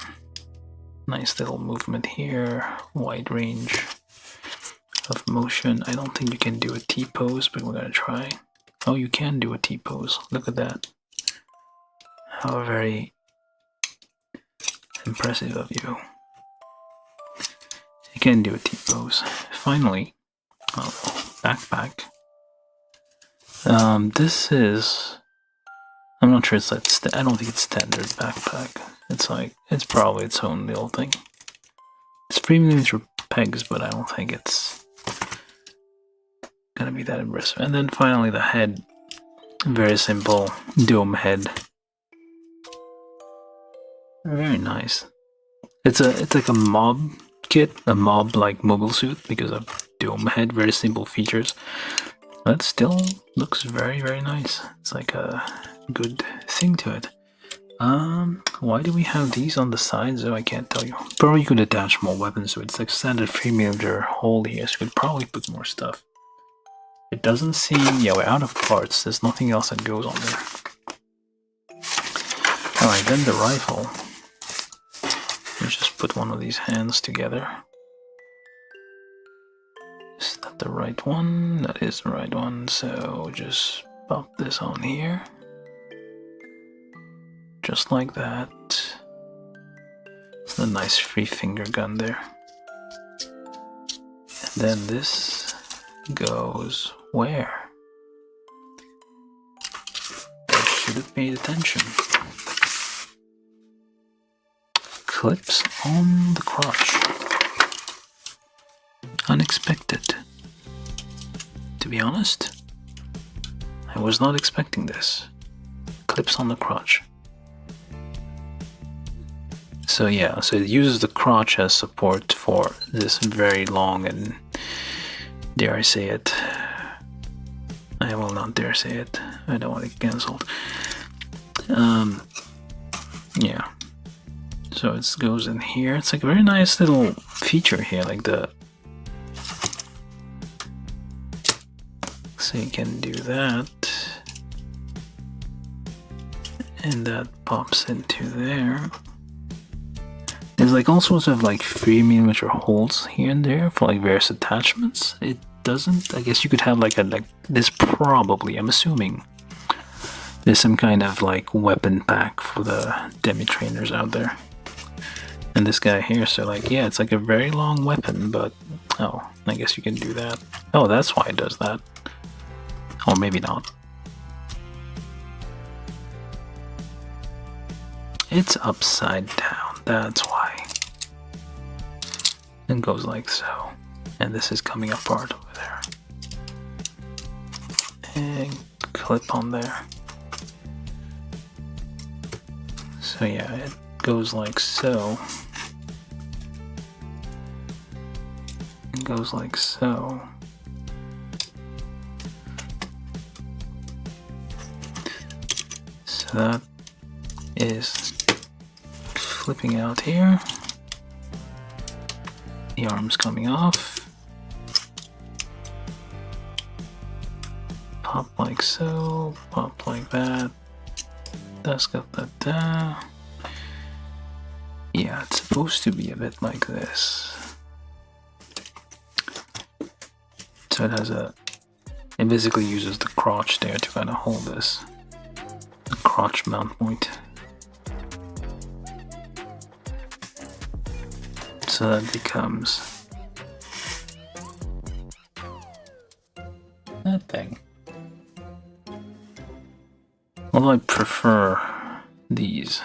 Nice little movement here, wide range of motion. I don't think you can do a T-pose, but we're gonna try. Oh, you can do a T-pose. Look at that. How very impressive of you. You can do a T-pose. Finally, backpack. This is, I'm not sure it's like, I don't think it's standard backpack. It's like, it's probably its own little thing. It's 3mm pegs, but I don't think it's gonna be that impressive. And then finally the head, very simple dome head. Very nice. It's like a mob kit, a mob like mobile suit because of dome head, very simple features. But still looks very, very nice. It's like a good thing to it. Why do we have these on the sides? Oh, I can't tell you. Probably you could attach more weapons, so it's like standard 3mm hole here, so you could probably put more stuff. It doesn't seem, yeah, we're out of parts. There's nothing else that goes on there. Alright, then the rifle. Let's just put one of these hands together. Is that the right one? That is the right one, so just pop this on here. Just like that. It's a nice 3-finger gun there. And then this goes where? I should have paid attention. Clips on the crotch. Unexpected. To be honest, I was not expecting this. Clips on the crotch. So yeah, so it uses the crotch as support for this very long and, dare I say it, I will not dare say it, I don't want it cancelled. Yeah, so it goes in here. It's like a very nice little feature here, like the, so you can do that, and that pops into there. There's like all sorts of like 3mm holes here and there for like various attachments. It doesn't, I guess you could have like a, like this probably, I'm assuming, There's some kind of like weapon pack for the Demi trainers out there. And this guy here, so like, yeah, it's like a very long weapon, but oh, I guess you can do that. Oh, that's why it does that. Or maybe not. It's upside down, that's why. It goes like so. And this is coming apart over there. And clip on there. So yeah, it goes like so. It goes like so. So that is flipping out here. The arm's coming off. Pop like so, pop like that. That's got that there. Yeah, it's supposed to be a bit like this. So it has a... It basically uses the crotch there to kind of hold this. The crotch mount point. So that becomes... that thing. Although I prefer these.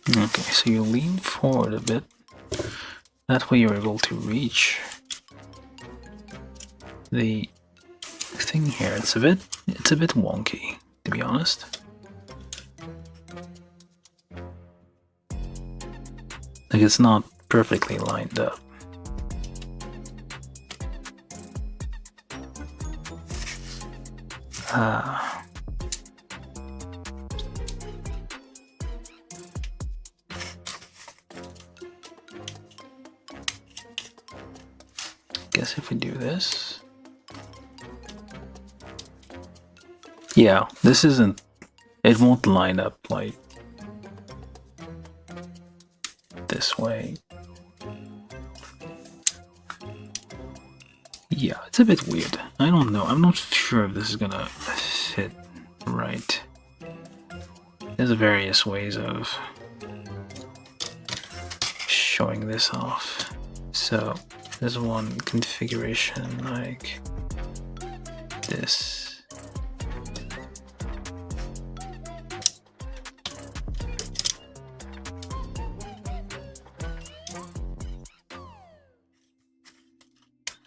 Okay, so you lean forward a bit. That way you're able to reach the thing here. It's a bit wonky, to be honest. Like, it's not perfectly lined up. Guess if we do this. Yeah, this isn't... It won't line up like this way. Yeah, it's a bit weird. I don't know. I'm not sure if this is gonna fit right. There's various ways of showing this off. So there's one configuration like this.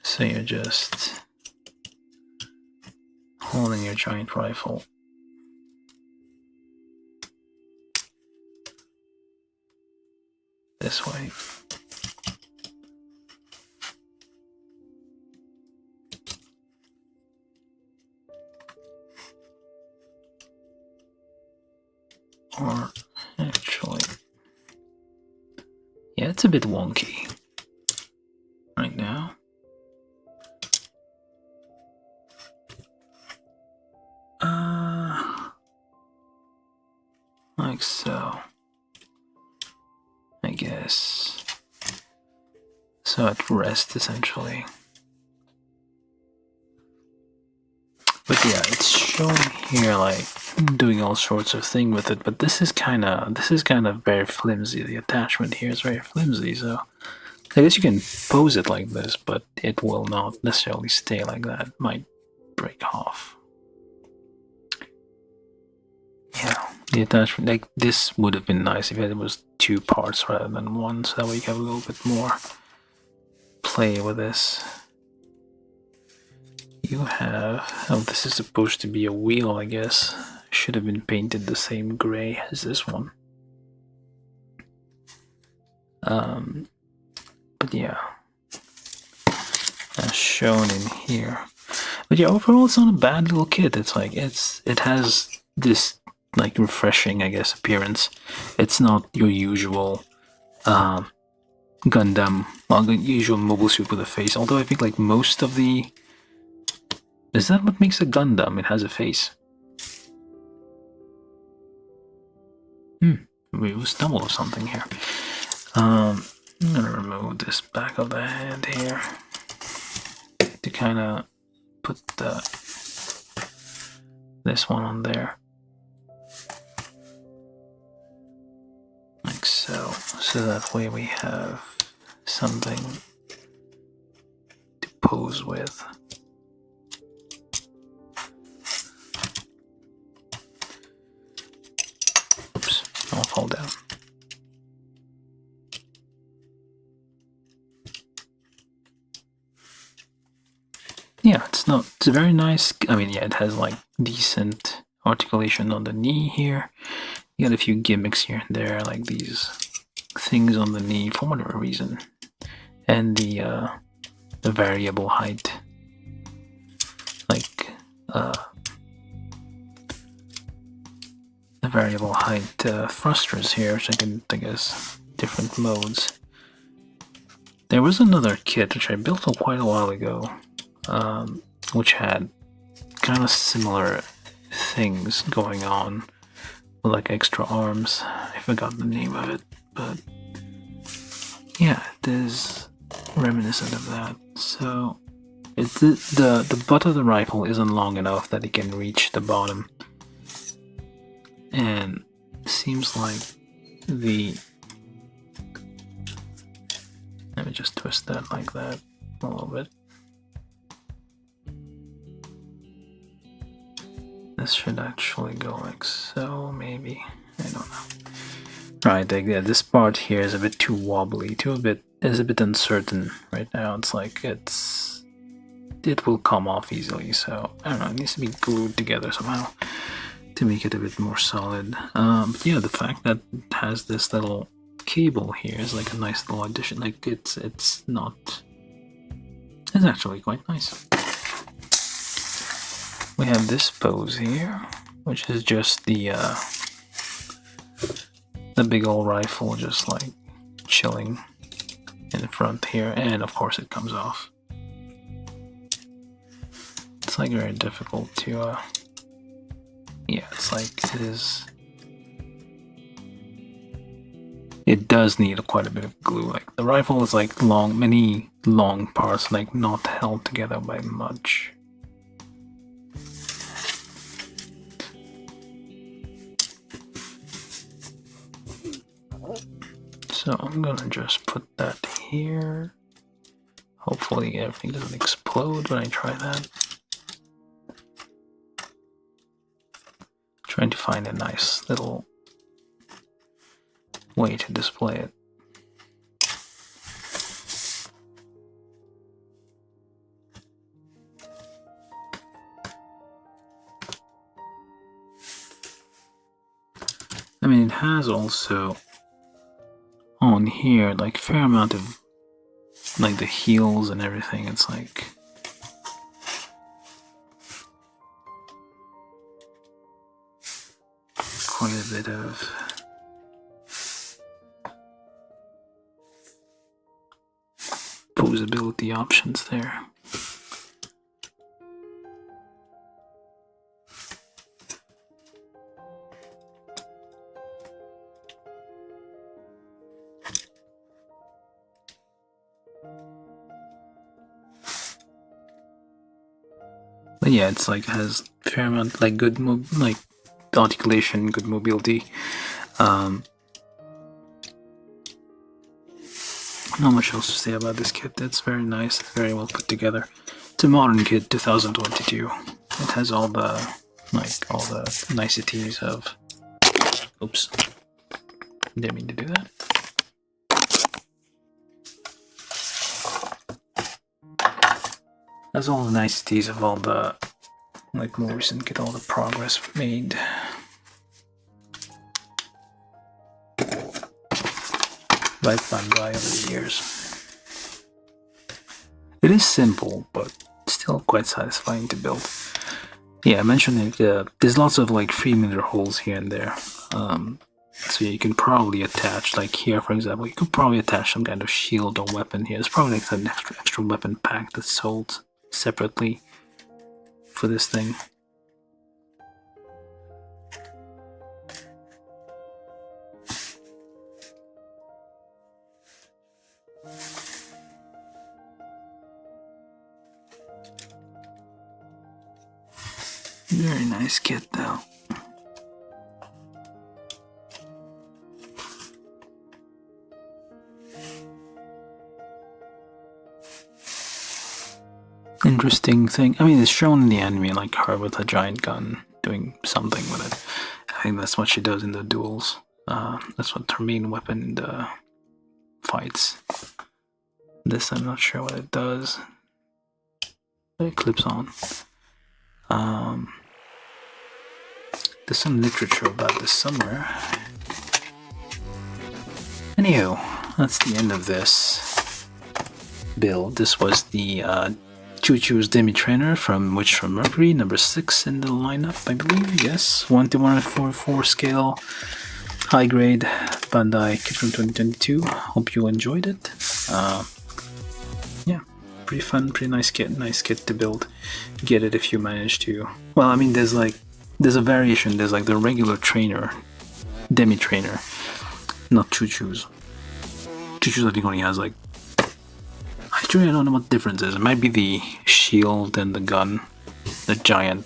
So you're just holding your giant rifle. This way. Or actually, yeah, it's a bit wonky right now. Like so, I guess. So at rest, essentially. But yeah, it's showing here like doing all sorts of things with it. But this is kind of very flimsy. The attachment here is very flimsy. So I guess you can pose it like this, but it will not necessarily stay like that. It might break off. Yeah, the attachment, like this would have been nice if it was 2 parts rather than 1, so that way you have a little bit more play with this. You have, oh, this is supposed to be a wheel, I guess. Should have been painted the same gray as this one. But yeah, as shown in here. But yeah, overall it's not a bad little kit. It's like, it has this like refreshing, I guess, appearance. It's not your usual Gundam, well, the usual mobile suit with a face. Although I think like most of the... Is that what makes a Gundam? It has a face. We stumbled on something here. I'm gonna remove this back of the hand here to kind of put this one on there, like so. So that way we have something to pose with. Oops, I'll fall down. Yeah, it's very nice. I mean, yeah, it has like decent articulation on the knee here. You got a few gimmicks here and there, like these things on the knee for whatever reason, and the variable height, like the variable height thrusters here, which I guess different modes. There was another kit which I built quite a while ago, which had kind of similar things going on, with like extra arms. I forgot the name of it, but yeah, it is reminiscent of that. So the butt of the rifle isn't long enough that it can reach the bottom, and seems like let me just twist that like that a little bit. This should actually go like so, maybe. I don't know. Right, yeah, this part here is a bit too wobbly, is a bit uncertain right now. It's like it will come off easily, so I don't know, it needs to be glued together somehow to make it a bit more solid. But yeah, the fact that it has this little cable here is like a nice little addition. Like it's actually quite nice. We have this pose here, which is just the big old rifle just like chilling in the front here, and of course it comes off. It's like very difficult to yeah, it's like it does need quite a bit of glue. Like the rifle is like many long parts, like not held together by much. So I'm gonna just put that here. Hopefully everything doesn't explode when I try that. Trying to find a nice little way to display it. I mean, it has also on here like a fair amount of like the heels and everything. It's like quite a bit of posability options there. But yeah, it's like has a fair amount like good like articulation, good mobility. Not much else to say about this kit. It's very nice, very well put together. It's a modern kit, 2022. It has all the niceties of. Oops, didn't mean to do that. Has all the niceties of all the like more recent kit, all the progress made. By Bandai over the years. It is simple, but still quite satisfying to build. Yeah, I mentioned it. There's lots of like 3mm holes here and there, so you can probably attach, like here for example, you could probably attach some kind of shield or weapon here. There's probably like an extra weapon pack that's sold separately for this thing. Very nice kit though. Interesting thing. I mean, it's shown in the anime, like her with a giant gun doing something with it. I think that's what she does in the duels. That's what her main weapon in the fights. This I'm not sure what it does. But it clips on. There's some literature about this somewhere. Anywho, that's the end of this build. This was the Chuchu's Demi trainer from Mercury, number 6 in the lineup, I believe. Yes, 1:144 scale, high grade Bandai kit from 2022. Hope you enjoyed it. Yeah, pretty fun, pretty nice kit to build. Get it if you manage to. Well, I mean, there's a variation. There's like the regular trainer, Demi trainer, not Chuchu's. Chuchu's I think only has like. Actually, I don't know what the difference is. It might be the shield and the gun, the giant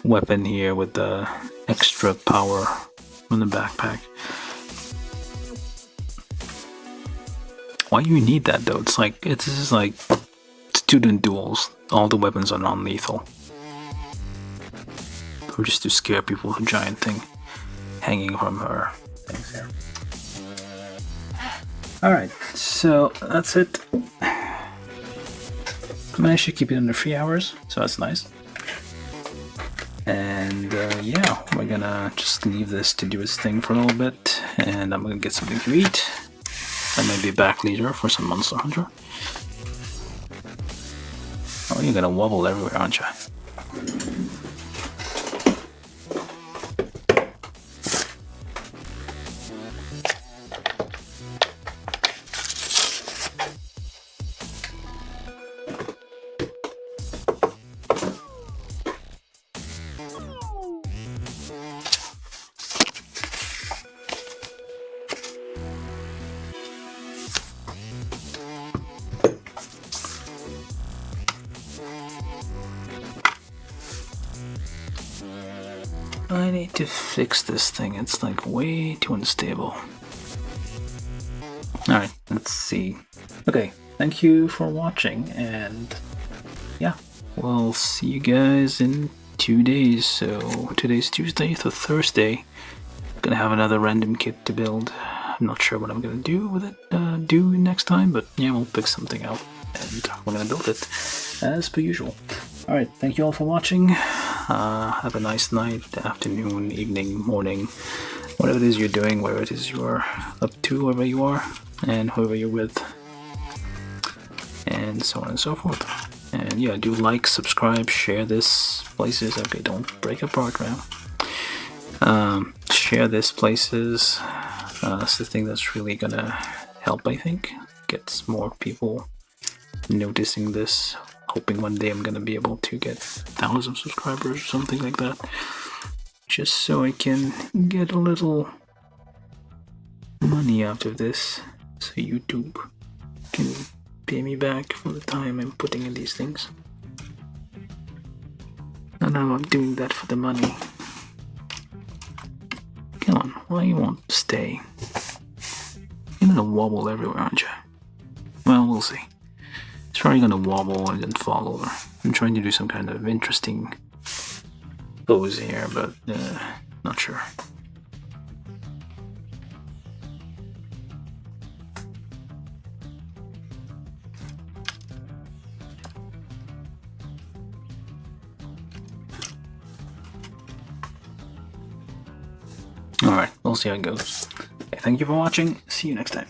weapon here with the extra power on the backpack. Why do you need that though? It's like this is like student duels. All the weapons are non-lethal, or just to scare people with a giant thing hanging from her things here. Alright, so that's it. Managed to keep it under 3 hours, so that's nice. And yeah, we're gonna just leave this to do its thing for a little bit, and I'm gonna get something to eat. I might be back later for some Monster Hunter. Oh, you're gonna wobble everywhere, aren't you? I need to fix this thing. It's like way too unstable. Alright, let's see. Okay, thank you for watching, and yeah, we'll see you guys in 2 days. So today's Tuesday, so Thursday. Gonna have another random kit to build. I'm not sure what I'm gonna do with it, do next time, but yeah, we'll pick something out and we're gonna build it as per usual. Alright, thank you all for watching. Have a nice night, afternoon, evening, morning, whatever it is you're doing, whatever it is you're up to, wherever you are, and whoever you're with, and so on and so forth. And yeah, do like, subscribe, share this places. Okay, don't break apart now. Share this places. That's the thing that's really gonna help, I think. Gets more people noticing this. Hoping one day I'm gonna be able to get 1,000 subscribers or something like that, just so I can get a little money out of this, so YouTube can pay me back for the time I'm putting in these things. And now I'm doing that for the money. Come on, why you won't stay? You're gonna wobble everywhere, aren't you? Well, we'll see. It's probably gonna wobble and then fall over. I'm trying to do some kind of interesting pose here, but not sure. Alright, we'll see how it goes. Okay, thank you for watching. See you next time.